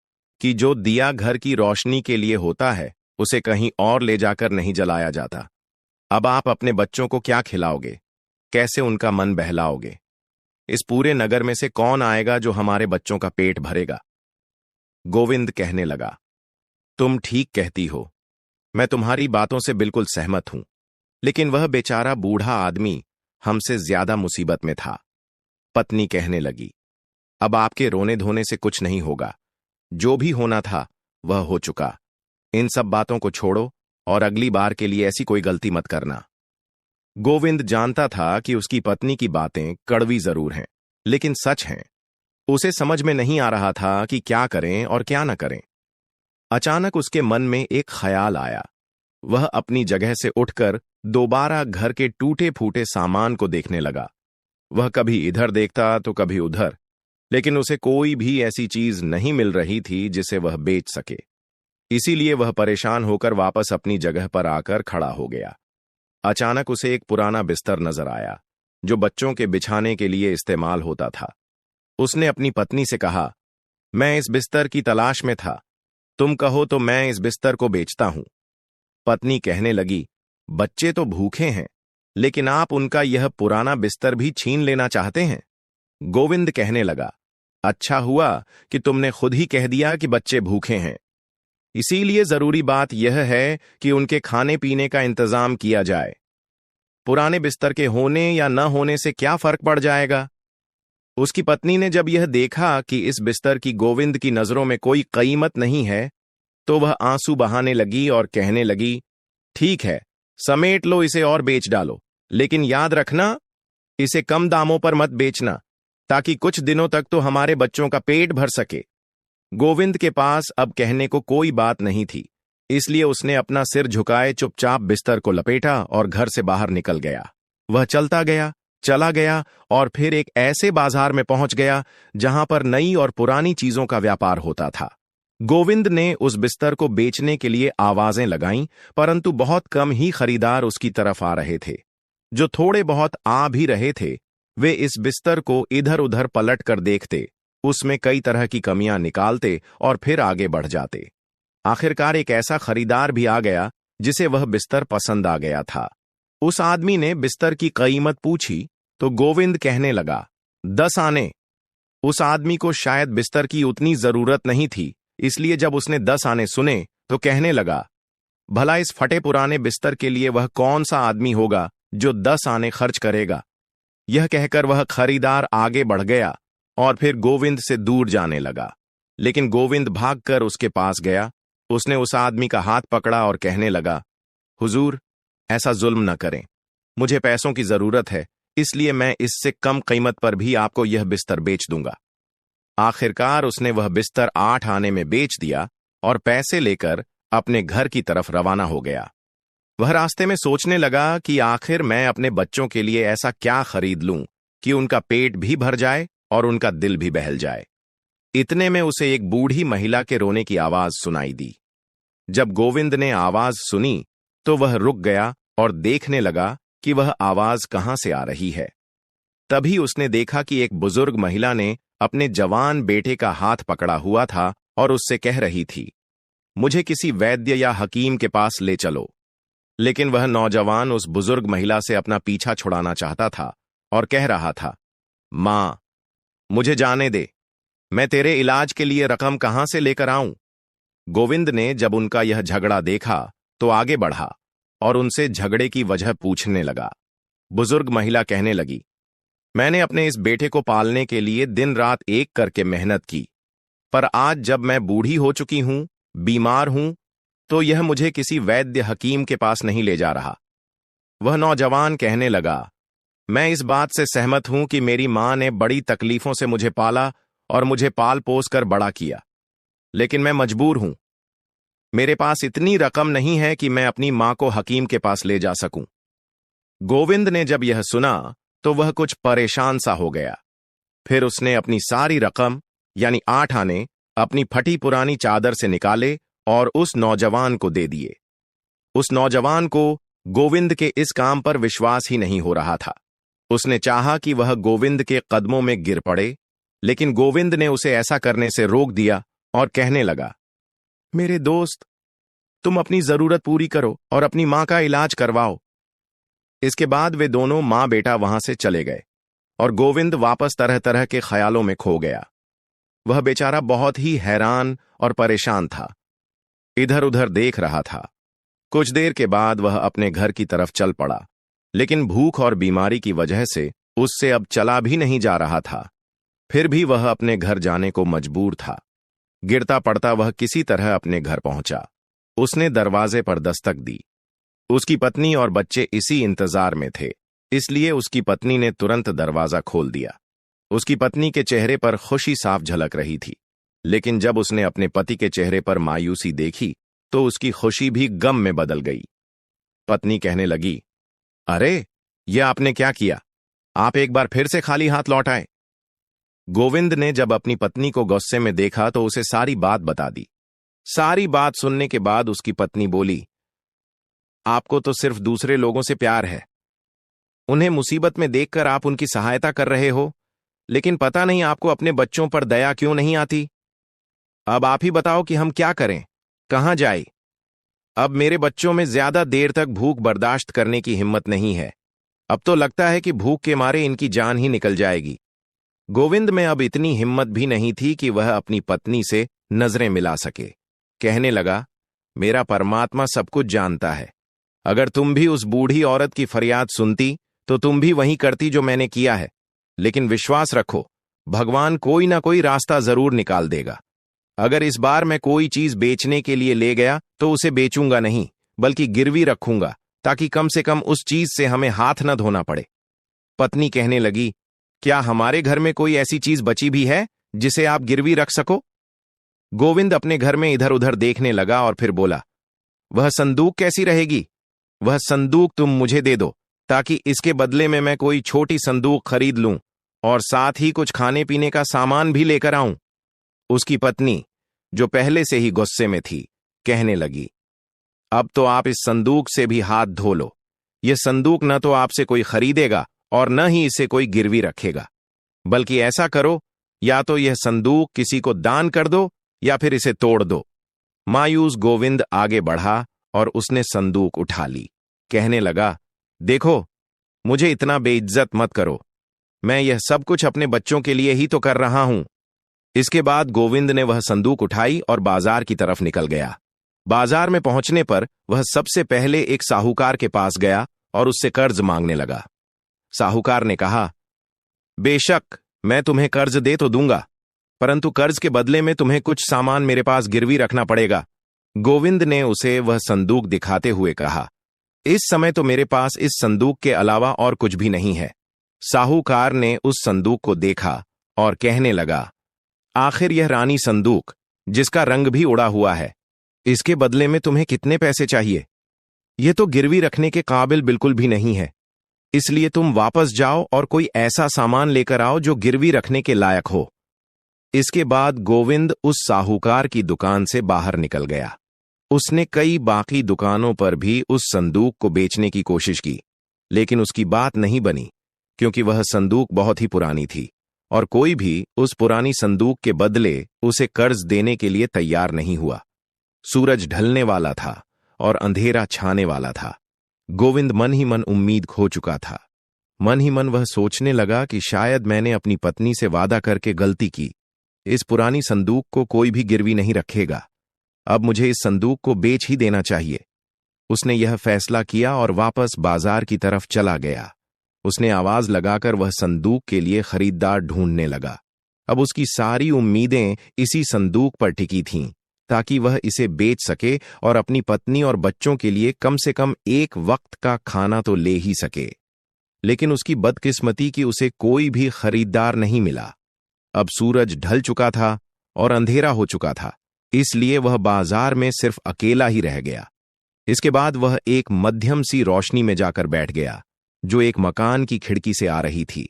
कि जो दिया घर की रोशनी के लिए होता है, उसे कहीं और ले जाकर नहीं जलाया जाता। अब आप अपने बच्चों को क्या खिलाओगे? कैसे उनका मन बहलाओगे? इस पूरे नगर में से कौन आएगा जो हमारे बच्चों का पेट भरेगा? गोविंद कहने लगा, तुम ठीक कहती हो, मैं तुम्हारी बातों से बिल्कुल सहमत हूं, लेकिन वह बेचारा बूढ़ा आदमी हमसे ज्यादा मुसीबत में था। पत्नी कहने लगी, अब आपके रोने धोने से कुछ नहीं होगा, जो भी होना था वह हो चुका। इन सब बातों को छोड़ो और अगली बार के लिए ऐसी कोई गलती मत करना। गोविंद जानता था कि उसकी पत्नी की बातें कड़वी जरूर हैं, लेकिन सच हैं। उसे समझ में नहीं आ रहा था कि क्या करें और क्या न करें। अचानक उसके मन में एक ख्याल आया। वह अपनी जगह से उठकर दोबारा घर के टूटे फूटे सामान को देखने लगा। वह कभी इधर देखता तो कभी उधर, लेकिन उसे कोई भी ऐसी चीज नहीं मिल रही थी जिसे वह बेच सके। इसीलिए वह परेशान होकर वापस अपनी जगह पर आकर खड़ा हो गया। अचानक उसे एक पुराना बिस्तर नजर आया जो बच्चों के बिछाने के लिए इस्तेमाल होता था। उसने अपनी पत्नी से कहा, मैं इस बिस्तर की तलाश में था, तुम कहो तो मैं इस बिस्तर को बेचता हूं। पत्नी कहने लगी, बच्चे तो भूखे हैं, लेकिन आप उनका यह पुराना बिस्तर भी छीन लेना चाहते हैं? गोविंद कहने लगा, अच्छा हुआ कि तुमने खुद ही कह दिया कि बच्चे भूखे हैं। इसीलिए जरूरी बात यह है कि उनके खाने पीने का इंतजाम किया जाए। पुराने बिस्तर के होने या न होने से क्या फर्क पड़ जाएगा? उसकी पत्नी ने जब यह देखा कि इस बिस्तर की गोविंद की नजरों में कोई कीमत नहीं है, तो वह आंसू बहाने लगी और कहने लगी, ठीक है, समेट लो इसे और बेच डालो, लेकिन याद रखना, इसे कम दामों पर मत बेचना, ताकि कुछ दिनों तक तो हमारे बच्चों का पेट भर सके। गोविंद के पास अब कहने को कोई बात नहीं थी, इसलिए उसने अपना सिर झुकाए चुपचाप बिस्तर को लपेटा और घर से बाहर निकल गया। वह चलता गया, चला गया और फिर एक ऐसे बाजार में पहुंच गया जहां पर नई और पुरानी चीजों का व्यापार होता था। गोविंद ने उस बिस्तर को बेचने के लिए आवाजें लगाईं, परंतु बहुत कम ही खरीदार उसकी तरफ आ रहे थे। जो थोड़े बहुत आ भी रहे थे, वे इस बिस्तर को इधर उधर पलट कर देखते, उसमें कई तरह की कमियां निकालते और फिर आगे बढ़ जाते। आखिरकार एक ऐसा खरीदार भी आ गया जिसे वह बिस्तर पसंद आ गया था। उस आदमी ने बिस्तर की कीमत पूछी तो गोविंद कहने लगा, 10 आने। उस आदमी को शायद बिस्तर की उतनी जरूरत नहीं थी, इसलिए जब उसने 10 आने सुने तो कहने लगा, भला इस फटे पुराने बिस्तर के लिए वह कौन सा आदमी होगा जो 10 आने खर्च करेगा? यह कहकर वह खरीदार आगे बढ़ गया और फिर गोविंद से दूर जाने लगा। लेकिन गोविंद भागकर उसके पास गया। उसने उस आदमी का हाथ पकड़ा और कहने लगा, हुजूर, ऐसा जुल्म न करें। मुझे पैसों की जरूरत है, इसलिए मैं इससे कम कीमत पर भी आपको यह बिस्तर बेच दूंगा। आखिरकार उसने वह बिस्तर 8 आने में बेच दिया और पैसे लेकर अपने घर की तरफ रवाना हो गया। वह रास्ते में सोचने लगा कि आखिर मैं अपने बच्चों के लिए ऐसा क्या खरीद लूं कि उनका पेट भी भर जाए और उनका दिल भी बहल जाए। इतने में उसे एक बूढ़ी महिला के रोने की आवाज सुनाई दी। जब गोविंद ने आवाज सुनी तो वह रुक गया और देखने लगा कि वह आवाज कहां से आ रही है। तभी उसने देखा कि एक बुजुर्ग महिला ने अपने जवान बेटे का हाथ पकड़ा हुआ था और उससे कह रही थी, मुझे किसी वैद्य या हकीम के पास ले चलो। लेकिन वह नौजवान उस बुजुर्ग महिला से अपना पीछा छुड़ाना चाहता था और कह रहा था, मां, मुझे जाने दे, मैं तेरे इलाज के लिए रकम कहां से लेकर आऊं। गोविंद ने जब उनका यह झगड़ा देखा तो आगे बढ़ा और उनसे झगड़े की वजह पूछने लगा। बुजुर्ग महिला कहने लगी, मैंने अपने इस बेटे को पालने के लिए दिन रात एक करके मेहनत की, पर आज जब मैं बूढ़ी हो चुकी हूं, बीमार हूं, तो यह मुझे किसी वैद्य हकीम के पास नहीं ले जा रहा। वह नौजवान कहने लगा, मैं इस बात से सहमत हूं कि मेरी मां ने बड़ी तकलीफों से मुझे पाला और मुझे पाल पोस कर बड़ा किया, लेकिन मैं मजबूर हूं। मेरे पास इतनी रकम नहीं है कि मैं अपनी मां को हकीम के पास ले जा सकूं। गोविंद ने जब यह सुना तो वह कुछ परेशान सा हो गया। फिर उसने अपनी सारी रकम यानी 8 आने अपनी फटी पुरानी चादर से निकाले और उस नौजवान को दे दिए। उस नौजवान को गोविंद के इस काम पर विश्वास ही नहीं हो रहा था। उसने चाहा कि वह गोविंद के कदमों में गिर पड़े, लेकिन गोविंद ने उसे ऐसा करने से रोक दिया और कहने लगा, मेरे दोस्त, तुम अपनी जरूरत पूरी करो और अपनी मां का इलाज करवाओ। इसके बाद वे दोनों मां बेटा वहां से चले गए और गोविंद वापस तरह तरह के ख्यालों में खो गया। वह बेचारा बहुत ही हैरान और परेशान था, इधर उधर देख रहा था। कुछ देर के बाद वह अपने घर की तरफ चल पड़ा, लेकिन भूख और बीमारी की वजह से उससे अब चला भी नहीं जा रहा था। फिर भी वह अपने घर जाने को मजबूर था। गिरता पड़ता वह किसी तरह अपने घर पहुंचा। उसने दरवाजे पर दस्तक दी। उसकी पत्नी और बच्चे इसी इंतजार में थे, इसलिए उसकी पत्नी ने तुरंत दरवाजा खोल दिया। उसकी पत्नी के चेहरे पर खुशी साफ झलक रही थी, लेकिन जब उसने अपने पति के चेहरे पर मायूसी देखी तो उसकी खुशी भी गम में बदल गई। पत्नी कहने लगी, अरे, यह आपने क्या किया? आप एक बार फिर से खाली हाथ लौट आए। गोविंद ने जब अपनी पत्नी को गुस्से में देखा तो उसे सारी बात बता दी। सारी बात सुनने के बाद उसकी पत्नी बोली, आपको तो सिर्फ दूसरे लोगों से प्यार है। उन्हें मुसीबत में देखकर आप उनकी सहायता कर रहे हो, लेकिन पता नहीं आपको अपने बच्चों पर दया क्यों नहीं आती। अब आप ही बताओ कि हम क्या करें, कहां जाए। अब मेरे बच्चों में ज्यादा देर तक भूख बर्दाश्त करने की हिम्मत नहीं है। अब तो लगता है कि भूख के मारे इनकी जान ही निकल जाएगी। गोविंद में अब इतनी हिम्मत भी नहीं थी कि वह अपनी पत्नी से नजरें मिला सके। कहने लगा, मेरा परमात्मा सब कुछ जानता है। अगर तुम भी उस बूढ़ी औरत की फरियाद सुनती तो तुम भी वही करती जो मैंने किया है। लेकिन विश्वास रखो, भगवान कोई ना कोई रास्ता जरूर निकाल देगा। अगर इस बार मैं कोई चीज बेचने के लिए ले गया तो उसे बेचूंगा नहीं, बल्कि गिरवी रखूंगा, ताकि कम से कम उस चीज से हमें हाथ न धोना पड़े। पत्नी कहने लगी, क्या हमारे घर में कोई ऐसी चीज बची भी है जिसे आप गिरवी रख सको? गोविंद अपने घर में इधर उधर देखने लगा और फिर बोला, वह संदूक कैसी रहेगी? वह संदूक तुम मुझे दे दो, ताकि इसके बदले में मैं कोई छोटी संदूक खरीद लूं और साथ ही कुछ खाने पीने का सामान भी लेकर आऊं। उसकी पत्नी, जो पहले से ही गुस्से में थी, कहने लगी, अब तो आप इस संदूक से भी हाथ धो लो। यह संदूक न तो आपसे कोई खरीदेगा और न ही इसे कोई गिरवी रखेगा। बल्कि ऐसा करो, या तो यह संदूक किसी को दान कर दो या फिर इसे तोड़ दो। मायूस गोविंद आगे बढ़ा और उसने संदूक उठा ली। कहने लगा, देखो, मुझे इतना बेइज्जत मत करो। मैं यह सब कुछ अपने बच्चों के लिए ही तो कर रहा हूं। इसके बाद गोविंद ने वह संदूक उठाई और बाजार की तरफ निकल गया। बाजार में पहुंचने पर वह सबसे पहले एक साहूकार के पास गया और उससे कर्ज मांगने लगा। साहूकार ने कहा, बेशक मैं तुम्हें कर्ज दे तो दूंगा, परंतु कर्ज के बदले में तुम्हें कुछ सामान मेरे पास गिरवी रखना पड़ेगा। गोविंद ने उसे वह संदूक दिखाते हुए कहा, इस समय तो मेरे पास इस संदूक के अलावा और कुछ भी नहीं है। साहूकार ने उस संदूक को देखा और कहने लगा, आखिर यह रानी संदूक, जिसका रंग भी उड़ा हुआ है, इसके बदले में तुम्हें कितने पैसे चाहिए? यह तो गिरवी रखने के काबिल बिल्कुल भी नहीं है, इसलिए तुम वापस जाओ और कोई ऐसा सामान लेकर आओ जो गिरवी रखने के लायक हो। इसके बाद गोविंद उस साहूकार की दुकान से बाहर निकल गया। उसने कई बाकी दुकानों पर भी उस संदूक को बेचने की कोशिश की, लेकिन उसकी बात नहीं बनी, क्योंकि वह संदूक बहुत ही पुरानी थी और कोई भी उस पुरानी संदूक के बदले उसे कर्ज देने के लिए तैयार नहीं हुआ। सूरज ढलने वाला था और अंधेरा छाने वाला था। गोविंद मन ही मन उम्मीद खो चुका था। मन ही मन वह सोचने लगा कि शायद मैंने अपनी पत्नी से वादा करके गलती की। इस पुरानी संदूक को कोई भी गिरवी नहीं रखेगा। अब मुझे इस संदूक को बेच ही देना चाहिए। उसने यह फैसला किया और वापस बाजार की तरफ चला गया। उसने आवाज लगाकर वह संदूक के लिए खरीदार ढूंढने लगा। अब उसकी सारी उम्मीदें इसी संदूक पर टिकी थीं, ताकि वह इसे बेच सके और अपनी पत्नी और बच्चों के लिए कम से कम एक वक्त का खाना तो ले ही सके। लेकिन उसकी बदकिस्मती कि उसे कोई भी खरीदार नहीं मिला। अब सूरज ढल चुका था और अंधेरा हो चुका था, इसलिए वह बाजार में सिर्फ अकेला ही रह गया। इसके बाद वह एक मध्यम सी रोशनी में जाकर बैठ गया, जो एक मकान की खिड़की से आ रही थी।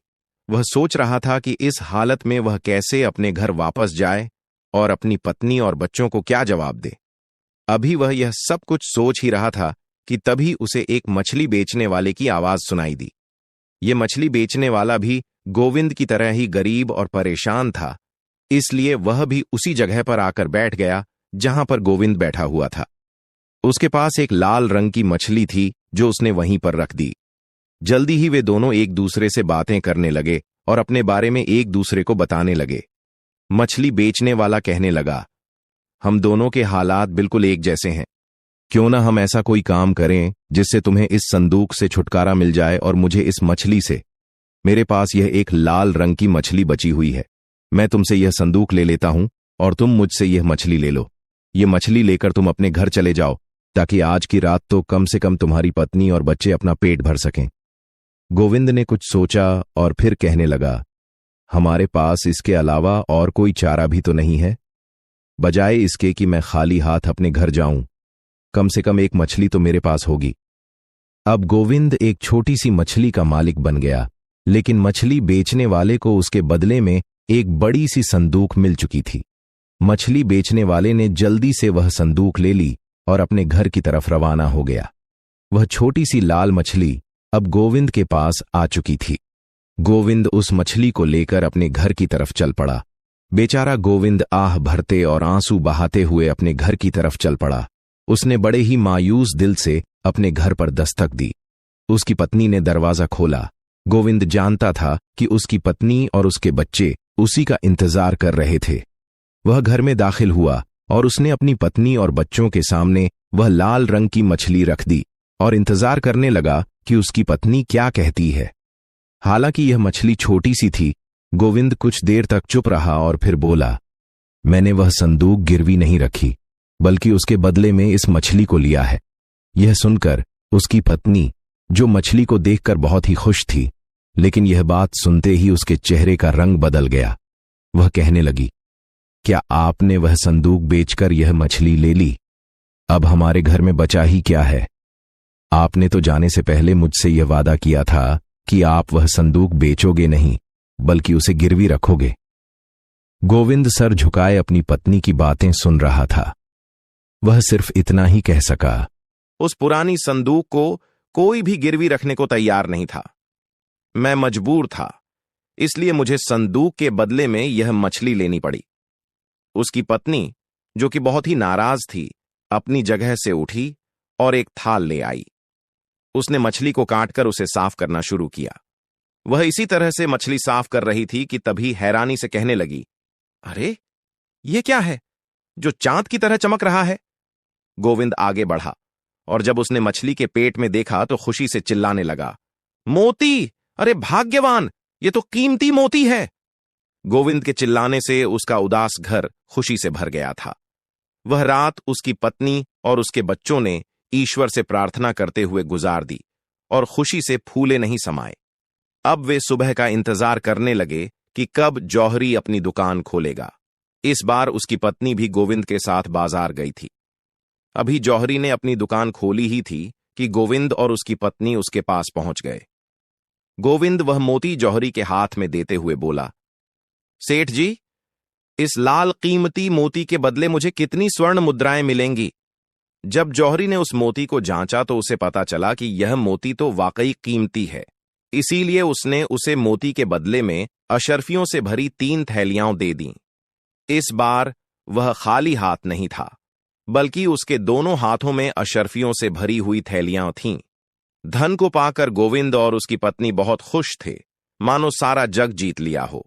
वह सोच रहा था कि इस हालत में वह कैसे अपने घर वापस जाए और अपनी पत्नी और बच्चों को क्या जवाब दे। अभी वह यह सब कुछ सोच ही रहा था कि तभी उसे एक मछली बेचने वाले की आवाज सुनाई दी। ये मछली बेचने वाला भी गोविंद की तरह ही गरीब और परेशान था, इसलिए वह भी उसी जगह पर आकर बैठ गया जहां पर गोविंद बैठा हुआ था। उसके पास एक लाल रंग की मछली थी जो उसने वहीं पर रख दी। जल्दी ही वे दोनों एक दूसरे से बातें करने लगे और अपने बारे में एक दूसरे को बताने लगे। मछली बेचने वाला कहने लगा, हम दोनों के हालात बिल्कुल एक जैसे हैं। क्यों ना हम ऐसा कोई काम करें जिससे तुम्हें इस संदूक से छुटकारा मिल जाए और मुझे इस मछली से। मेरे पास यह एक लाल रंग की मछली बची हुई है। मैं तुमसे यह संदूक ले लेता हूं और तुम मुझसे यह मछली ले लो। यह मछली लेकर तुम अपने घर चले जाओ, ताकि आज की रात तो कम से कम तुम्हारी पत्नी और बच्चे अपना पेट भर सकें। गोविंद ने कुछ सोचा और फिर कहने लगा, हमारे पास इसके अलावा और कोई चारा भी तो नहीं है। बजाय इसके कि मैं खाली हाथ अपने घर जाऊं, कम से कम एक मछली तो मेरे पास होगी। अब गोविंद एक छोटी सी मछली का मालिक बन गया, लेकिन मछली बेचने वाले को उसके बदले में एक बड़ी सी संदूक मिल चुकी थी। मछली बेचने वाले ने जल्दी से वह संदूक ले ली और अपने घर की तरफ रवाना हो गया। वह छोटी सी लाल मछली अब गोविंद के पास आ चुकी थी। गोविंद उस मछली को लेकर अपने घर की तरफ चल पड़ा। बेचारा गोविंद आह भरते और आंसू बहाते हुए अपने घर की तरफ चल पड़ा। उसने बड़े ही मायूस दिल से अपने घर पर दस्तक दी। उसकी पत्नी ने दरवाजा खोला। गोविंद जानता था कि उसकी पत्नी और उसके बच्चे उसी का इंतजार कर रहे थे। वह घर में दाखिल हुआ और उसने अपनी पत्नी और बच्चों के सामने वह लाल रंग की मछली रख दी और इंतजार करने लगा कि उसकी पत्नी क्या कहती है। हालांकि यह मछली छोटी सी थी, गोविंद कुछ देर तक चुप रहा और फिर बोला, मैंने वह संदूक गिरवी नहीं रखी, बल्कि उसके बदले में इस मछली को लिया है। यह सुनकर उसकी पत्नी, जो मछली को देखकर बहुत ही खुश थी, लेकिन यह बात सुनते ही उसके चेहरे का रंग बदल गया। वह कहने लगी, क्या आपने वह संदूक बेचकर यह मछली ले ली? अब हमारे घर में बचा ही क्या है? आपने तो जाने से पहले मुझसे यह वादा किया था कि आप वह संदूक बेचोगे नहीं, बल्कि उसे गिरवी रखोगे। गोविंद सर झुकाए अपनी पत्नी की बातें सुन रहा था। वह सिर्फ इतना ही कह सका, उस पुरानी संदूक को कोई भी गिरवी रखने को तैयार नहीं था। मैं मजबूर था, इसलिए मुझे संदूक के बदले में यह मछली लेनी पड़ी। उसकी पत्नी, जो कि बहुत ही नाराज थी, अपनी जगह से उठी और एक थाल ले आई। उसने मछली को काटकर उसे साफ करना शुरू किया। वह इसी तरह से मछली साफ कर रही थी कि तभी हैरानी से कहने लगी, अरे ये क्या है जो चांद की तरह चमक रहा है? गोविंद आगे बढ़ा और जब उसने मछली के पेट में देखा तो खुशी से चिल्लाने लगा, मोती, अरे भाग्यवान, ये तो कीमती मोती है। गोविंद के चिल्लाने से उसका उदास घर खुशी से भर गया था। वह रात उसकी पत्नी और उसके बच्चों ने ईश्वर से प्रार्थना करते हुए गुजार दी और खुशी से फूले नहीं समाये। अब वे सुबह का इंतजार करने लगे कि कब जौहरी अपनी दुकान खोलेगा। इस बार उसकी पत्नी भी गोविंद के साथ बाजार गई थी। अभी जौहरी ने अपनी दुकान खोली ही थी कि गोविंद और उसकी पत्नी उसके पास पहुंच गए। गोविंद वह मोती जौहरी के हाथ में देते हुए बोला, सेठ जी, इस लाल कीमती मोती के बदले मुझे कितनी स्वर्ण मुद्राएं मिलेंगी? जब जौहरी ने उस मोती को जांचा तो उसे पता चला कि यह मोती तो वाकई कीमती है। इसीलिए उसने उसे मोती के बदले में अशर्फियों से भरी 3 थैलियां दे दीं। इस बार वह खाली हाथ नहीं था, बल्कि उसके दोनों हाथों में अशर्फियों से भरी हुई थैलियां थीं। धन को पाकर गोविंद और उसकी पत्नी बहुत खुश थे, मानो सारा जग जीत लिया हो।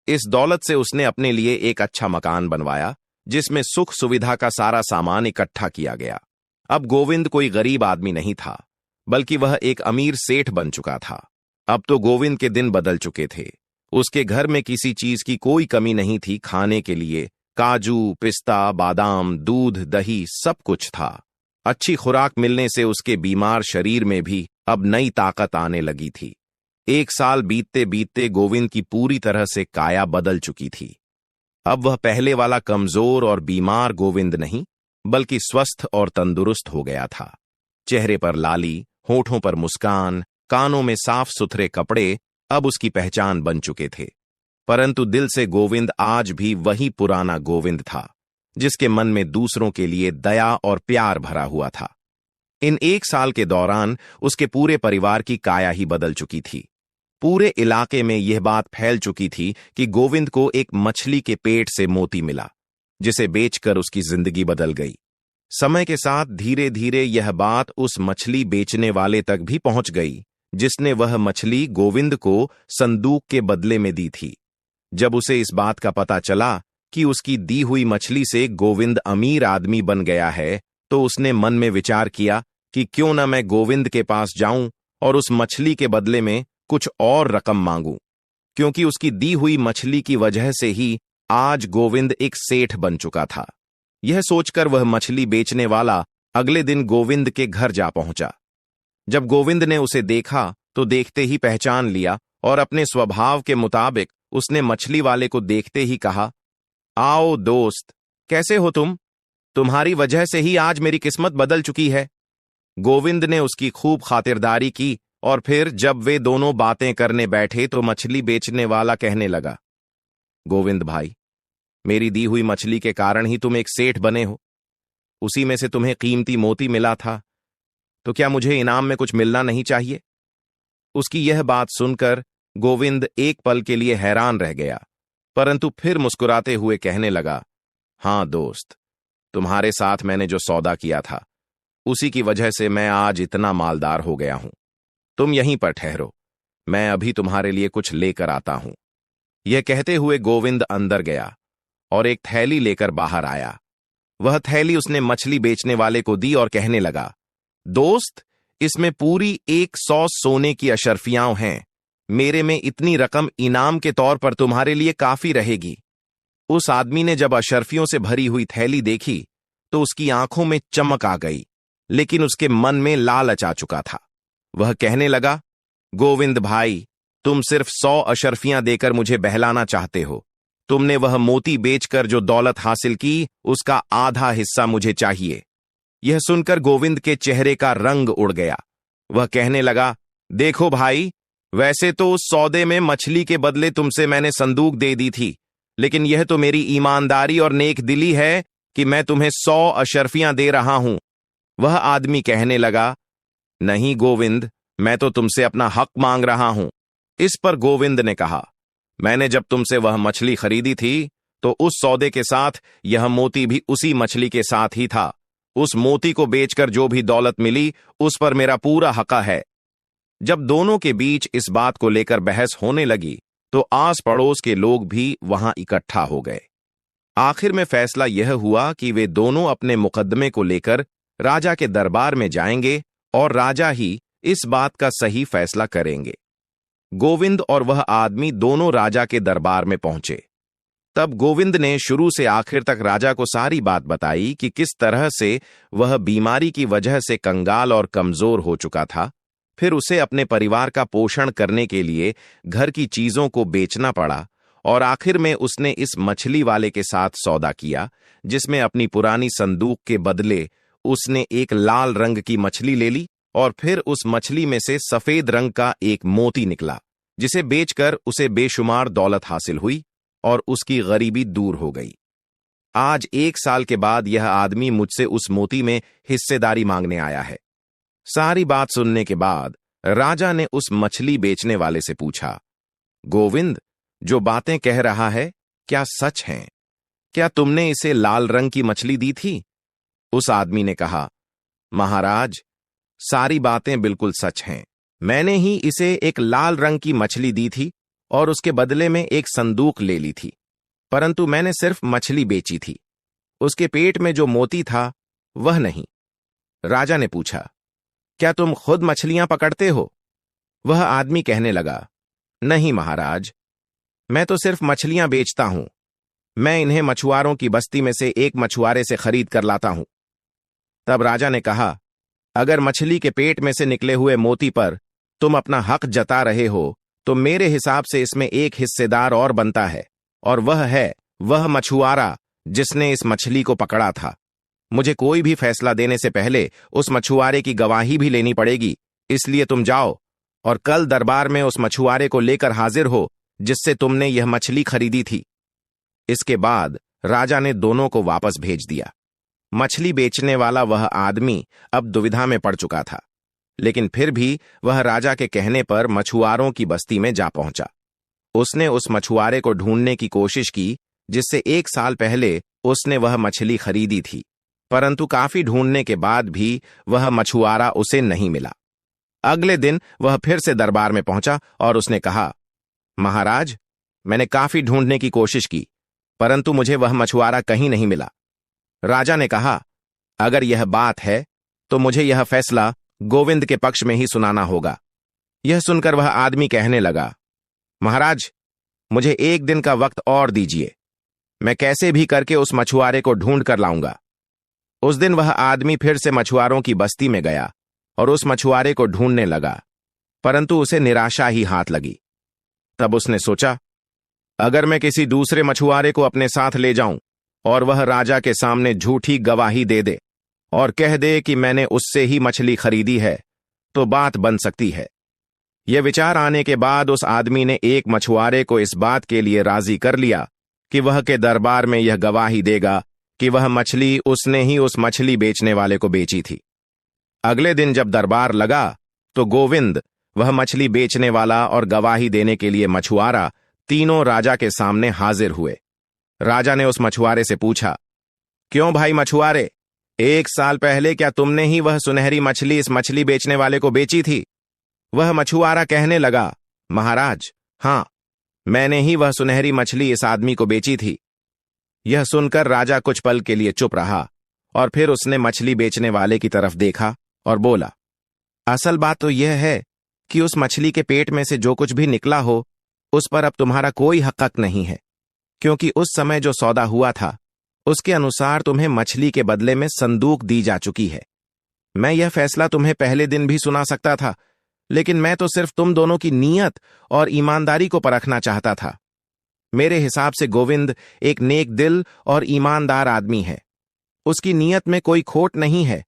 इस दौलत से उसने अपने लिए एक अच्छा मकान बनवाया, जिसमें सुख सुविधा का सारा सामान इकट्ठा किया गया। अब गोविंद कोई गरीब आदमी नहीं था, बल्कि वह एक अमीर सेठ बन चुका था। अब तो गोविंद के दिन बदल चुके थे। उसके घर में किसी चीज की कोई कमी नहीं थी। खाने के लिए काजू, पिस्ता, बादाम, दूध, दही सब कुछ था। अच्छी खुराक मिलने से उसके बीमार शरीर में भी अब नई ताकत आने लगी थी। 1 साल बीतते बीतते गोविंद की पूरी तरह से काया बदल चुकी थी। अब वह पहले वाला कमजोर और बीमार गोविंद नहीं, बल्कि स्वस्थ और तंदुरुस्त हो गया था। चेहरे पर लाली, होठों पर मुस्कान, कानों में साफ सुथरे कपड़े अब उसकी पहचान बन चुके थे। परंतु दिल से गोविंद आज भी वही पुराना गोविंद था, जिसके मन में दूसरों के लिए दया और प्यार भरा हुआ था। इन 1 साल के दौरान उसके पूरे परिवार की काया ही बदल चुकी थी। पूरे इलाके में यह बात फैल चुकी थी कि गोविंद को एक मछली के पेट से मोती मिला, जिसे बेचकर उसकी जिंदगी बदल गई। समय के साथ धीरे धीरे यह बात उस मछली बेचने वाले तक भी पहुंच गई, जिसने वह मछली गोविंद को संदूक के बदले में दी थी। जब उसे इस बात का पता चला कि उसकी दी हुई मछली से गोविंद अमीर आदमी बन गया है, तो उसने मन में विचार किया कि क्यों न मैं गोविंद के पास जाऊं और उस मछली के बदले में कुछ और रकम मांगूं, क्योंकि उसकी दी हुई मछली की वजह से ही आज गोविंद एक सेठ बन चुका था। यह सोचकर वह मछली बेचने वाला अगले दिन गोविंद के घर जा पहुंचा। जब गोविंद ने उसे देखा तो देखते ही पहचान लिया और अपने स्वभाव के मुताबिक उसने मछली वाले को देखते ही कहा, आओ दोस्त, कैसे हो तुम? तुम्हारी वजह से ही आज मेरी किस्मत बदल चुकी है। गोविंद ने उसकी खूब खातिरदारी की और फिर जब वे दोनों बातें करने बैठे तो मछली बेचने वाला कहने लगा, गोविंद भाई, मेरी दी हुई मछली के कारण ही तुम एक सेठ बने हो। उसी में से तुम्हें कीमती मोती मिला था, तो क्या मुझे इनाम में कुछ मिलना नहीं चाहिए? उसकी यह बात सुनकर गोविंद एक पल के लिए हैरान रह गया, परंतु फिर मुस्कुराते हुए कहने लगा, हां दोस्त, तुम्हारे साथ मैंने जो सौदा किया था, उसी की वजह से मैं आज इतना मालदार हो गया हूं। तुम यहीं पर ठहरो, मैं अभी तुम्हारे लिए कुछ लेकर आता हूं। यह कहते हुए गोविंद अंदर गया और एक थैली लेकर बाहर आया। वह थैली उसने मछली बेचने वाले को दी और कहने लगा, दोस्त, इसमें पूरी 100 सोने की अशर्फियां हैं। मेरे में इतनी रकम इनाम के तौर पर तुम्हारे लिए काफी रहेगी। उस आदमी ने जब अशर्फियों से भरी हुई थैली देखी तो उसकी आंखों में चमक आ गई, लेकिन उसके मन में लालच आ चुका था। वह कहने लगा, गोविंद भाई, तुम सिर्फ 100 अशर्फियां देकर मुझे बहलाना चाहते हो। तुमने वह मोती बेचकर जो दौलत हासिल की, उसका आधा हिस्सा मुझे चाहिए। यह सुनकर गोविंद के चेहरे का रंग उड़ गया। वह कहने लगा, देखो भाई, वैसे तो उस सौदे में मछली के बदले तुमसे मैंने संदूक दे दी थी, लेकिन यह तो मेरी ईमानदारी और नेक दिली है कि मैं तुम्हें 100 अशर्फियां दे रहा हूं। वह आदमी कहने लगा, नहीं गोविंद, मैं तो तुमसे अपना हक मांग रहा हूं। इस पर गोविंद ने कहा, मैंने जब तुमसे वह मछली खरीदी थी तो उस सौदे के साथ यह मोती भी उसी मछली के साथ ही था। उस मोती को बेचकर जो भी दौलत मिली, उस पर मेरा पूरा हक है। जब दोनों के बीच इस बात को लेकर बहस होने लगी तो आस पड़ोस के लोग भी वहां इकट्ठा हो गए। आखिर में फैसला यह हुआ कि वे दोनों अपने मुकदमे को लेकर राजा के दरबार में जाएंगे और राजा ही इस बात का सही फैसला करेंगे। गोविंद और वह आदमी दोनों राजा के दरबार में पहुंचे। तब गोविंद ने शुरू से आखिर तक राजा को सारी बात बताई कि किस तरह से वह बीमारी की वजह से कंगाल और कमजोर हो चुका था। फिर उसे अपने परिवार का पोषण करने के लिए घर की चीजों को बेचना पड़ा और आखिर में उसने इस मछली वाले के साथ सौदा किया, जिसमें अपनी पुरानी संदूक के बदले उसने एक लाल रंग की मछली ले ली और फिर उस मछली में से सफेद रंग का एक मोती निकला, जिसे बेचकर उसे बेशुमार दौलत हासिल हुई और उसकी गरीबी दूर हो गई। आज 1 साल के बाद यह आदमी मुझसे उस मोती में हिस्सेदारी मांगने आया है। सारी बात सुनने के बाद राजा ने उस मछली बेचने वाले से पूछा, गोविंद, जो बातें कह रहा है क्या सच हैं? क्या तुमने इसे लाल रंग की मछली दी थी? उस आदमी ने कहा, महाराज, सारी बातें बिल्कुल सच हैं। मैंने ही इसे एक लाल रंग की मछली दी थी और उसके बदले में एक संदूक ले ली थी, परंतु मैंने सिर्फ मछली बेची थी। उसके पेट में जो मोती था वह नहीं। राजा ने पूछा, क्या तुम खुद मछलियां पकड़ते हो? वह आदमी कहने लगा, नहीं महाराज, मैं तो सिर्फ मछलियां बेचता हूं। मैं इन्हें मछुआरों की बस्ती में से एक मछुआरे से खरीद कर लाता हूं। तब राजा ने कहा, अगर मछली के पेट में से निकले हुए मोती पर तुम अपना हक जता रहे हो तो मेरे हिसाब से इसमें एक हिस्सेदार और बनता है, और वह है वह मछुआरा जिसने इस मछली को पकड़ा था। मुझे कोई भी फैसला देने से पहले उस मछुआरे की गवाही भी लेनी पड़ेगी, इसलिए तुम जाओ और कल दरबार में उस मछुआरे को लेकर हाजिर हो जिससे तुमने यह मछली खरीदी थी। इसके बाद राजा ने दोनों को वापस भेज दिया। मछली बेचने वाला वह आदमी अब दुविधा में पड़ चुका था, लेकिन फिर भी वह राजा के कहने पर मछुआरों की बस्ती में जा पहुंचा। उसने उस मछुआरे को ढूंढने की कोशिश की जिससे 1 साल पहले उसने वह मछली खरीदी थी, परंतु काफी ढूंढने के बाद भी वह मछुआरा उसे नहीं मिला। अगले दिन वह फिर से दरबार में पहुंचा और उसने कहा, महाराज, मैंने काफी ढूंढने की कोशिश की, परंतु मुझे वह मछुआरा कहीं नहीं मिला। राजा ने कहा, अगर यह बात है तो मुझे यह फैसला गोविंद के पक्ष में ही सुनाना होगा। यह सुनकर वह आदमी कहने लगा, महाराज, मुझे 1 दिन का वक्त और दीजिए, मैं कैसे भी करके उस मछुआरे को ढूंढ कर लाऊंगा। उस दिन वह आदमी फिर से मछुआरों की बस्ती में गया और उस मछुआरे को ढूंढने लगा, परंतु उसे निराशा ही हाथ लगी। तब उसने सोचा, अगर मैं किसी दूसरे मछुआरे को अपने साथ ले जाऊं और वह राजा के सामने झूठी गवाही दे दे और कह दे कि मैंने उससे ही मछली खरीदी है, तो बात बन सकती है। यह विचार आने के बाद उस आदमी ने एक मछुआरे को इस बात के लिए राजी कर लिया कि वह के दरबार में यह गवाही देगा कि वह मछली उसने ही उस मछली बेचने वाले को बेची थी। अगले दिन जब दरबार लगा तो गोविंद, वह मछली बेचने वाला और गवाही देने के लिए मछुआरा, तीनों राजा के सामने हाजिर हुए। राजा ने उस मछुआरे से पूछा, क्यों भाई मछुआरे, 1 साल पहले क्या तुमने ही वह सुनहरी मछली इस मछली बेचने वाले को बेची थी? वह मछुआरा कहने लगा, महाराज, हां, मैंने ही वह सुनहरी मछली इस आदमी को बेची थी। यह सुनकर राजा कुछ पल के लिए चुप रहा और फिर उसने मछली बेचने वाले की तरफ देखा और बोला, असल बात तो यह है कि उस मछली के पेट में से जो कुछ भी निकला हो उस पर अब तुम्हारा कोई हक नहीं है, क्योंकि उस समय जो सौदा हुआ था उसके अनुसार तुम्हें मछली के बदले में संदूक दी जा चुकी है। मैं यह फैसला तुम्हें पहले दिन भी सुना सकता था, लेकिन मैं तो सिर्फ तुम दोनों की नीयत और ईमानदारी को परखना चाहता था। मेरे हिसाब से गोविंद एक नेक दिल और ईमानदार आदमी है। उसकी नीयत में कोई खोट नहीं है,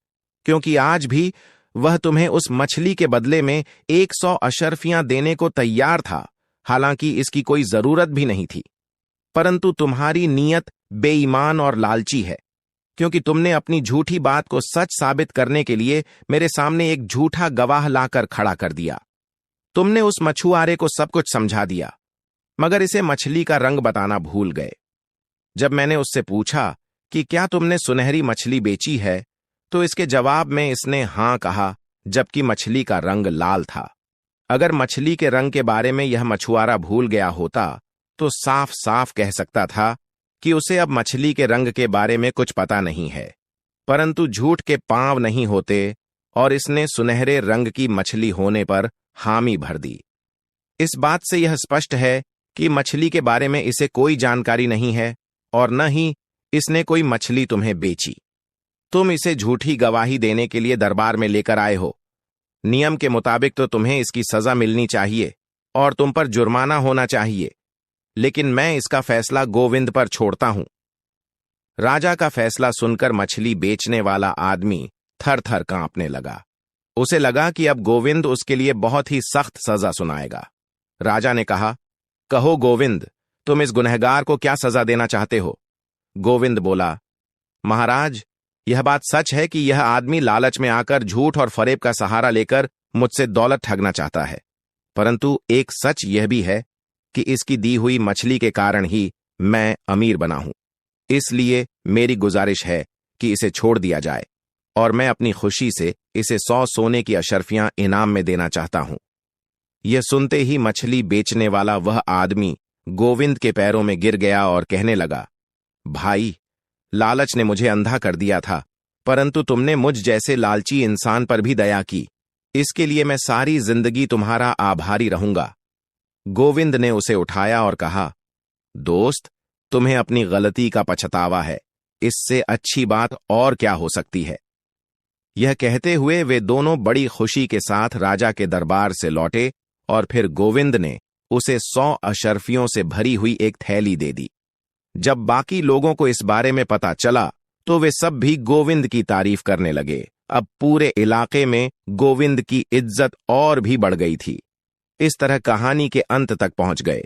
क्योंकि आज भी वह तुम्हें उस मछली के बदले में 100 अशर्फियां देने को तैयार था, हालांकि इसकी कोई जरूरत भी नहीं थी। परंतु तुम्हारी नीयत बेईमान और लालची है, क्योंकि तुमने अपनी झूठी बात को सच साबित करने के लिए मेरे सामने एक झूठा गवाह लाकर खड़ा कर दिया। तुमने उस मछुआरे को सब कुछ समझा दिया, मगर इसे मछली का रंग बताना भूल गए। जब मैंने उससे पूछा कि क्या तुमने सुनहरी मछली बेची है, तो इसके जवाब में इसने हां कहा, जबकि मछली का रंग लाल था। अगर मछली के रंग के बारे में यह मछुआरा भूल गया होता तो साफ साफ कह सकता था कि उसे अब मछली के रंग के बारे में कुछ पता नहीं है, परंतु झूठ के पांव नहीं होते और इसने सुनहरे रंग की मछली होने पर हामी भर दी। इस बात से यह स्पष्ट है कि मछली के बारे में इसे कोई जानकारी नहीं है और न ही इसने कोई मछली तुम्हें बेची। तुम इसे झूठी गवाही देने के लिए दरबार में लेकर आए हो। नियम के मुताबिक तो तुम्हें इसकी सजा मिलनी चाहिए और तुम पर जुर्माना होना चाहिए, लेकिन मैं इसका फैसला गोविंद पर छोड़ता हूं। राजा का फैसला सुनकर मछली बेचने वाला आदमी थर थर कांपने लगा। उसे लगा कि अब गोविंद उसके लिए बहुत ही सख्त सजा सुनाएगा। राजा ने कहा, कहो गोविंद, तुम इस गुनहगार को क्या सजा देना चाहते हो? गोविंद बोला, महाराज, यह बात सच है कि यह आदमी लालच में आकर झूठ और फरेब का सहारा लेकर मुझसे दौलत ठगना चाहता है, परंतु एक सच यह भी है कि इसकी दी हुई मछली के कारण ही मैं अमीर बना हूं। इसलिए मेरी गुजारिश है कि इसे छोड़ दिया जाए और मैं अपनी खुशी से इसे 100 सोने की अशर्फियां इनाम में देना चाहता हूं। यह सुनते ही मछली बेचने वाला वह आदमी गोविंद के पैरों में गिर गया और कहने लगा, भाई, लालच ने मुझे अंधा कर दिया था, परंतु तुमने मुझ जैसे लालची इंसान पर भी दया की। इसके लिए मैं सारी जिंदगी तुम्हारा आभारी रहूंगा। गोविंद ने उसे उठाया और कहा, दोस्त, तुम्हें अपनी गलती का पछतावा है, इससे अच्छी बात और क्या हो सकती है। यह कहते हुए वे दोनों बड़ी खुशी के साथ राजा के दरबार से लौटे और फिर गोविंद ने उसे 100 अशर्फियों से भरी हुई एक थैली दे दी। जब बाकी लोगों को इस बारे में पता चला तो वे सब भी गोविंद की तारीफ करने लगे। अब पूरे इलाके में गोविंद की इज्जत और भी बढ़ गई थी। इस तरह कहानी के अंत तक पहुंच गए।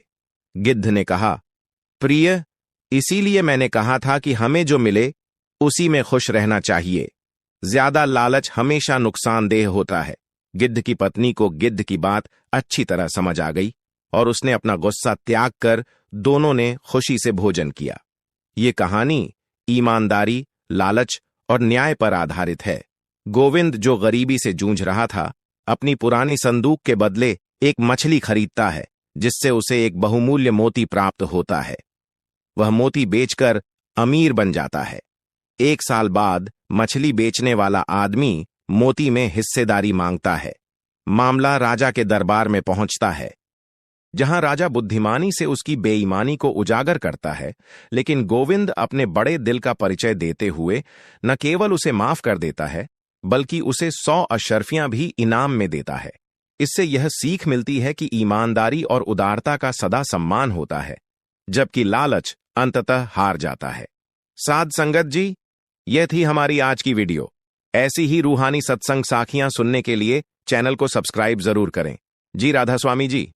गिद्ध ने कहा, प्रिय, इसीलिए मैंने कहा था कि हमें जो मिले उसी में खुश रहना चाहिए। ज्यादा लालच हमेशा नुकसानदेह होता है। गिद्ध की पत्नी को गिद्ध की बात अच्छी तरह समझ आ गई और उसने अपना गुस्सा त्याग कर दोनों ने खुशी से भोजन किया। ये कहानी ईमानदारी, लालच और न्याय पर आधारित है। गोविंद, जो गरीबी से जूझ रहा था, अपनी पुरानी संदूक के बदले एक मछली खरीदता है, जिससे उसे एक बहुमूल्य मोती प्राप्त होता है। वह मोती बेचकर अमीर बन जाता है। 1 साल बाद मछली बेचने वाला आदमी मोती में हिस्सेदारी मांगता है। मामला राजा के दरबार में पहुंचता है, जहां राजा बुद्धिमानी से उसकी बेईमानी को उजागर करता है, लेकिन गोविंद अपने बड़े दिल का परिचय देते हुए न केवल उसे माफ कर देता है, बल्कि उसे 100 अशर्फियां भी इनाम में देता है। इससे यह सीख मिलती है कि ईमानदारी और उदारता का सदा सम्मान होता है, जबकि लालच अंततः हार जाता है। साध संगत जी, यह थी हमारी आज की वीडियो। ऐसी ही रूहानी सत्संग साखियां सुनने के लिए चैनल को सब्सक्राइब जरूर करें। जी राधा स्वामी जी।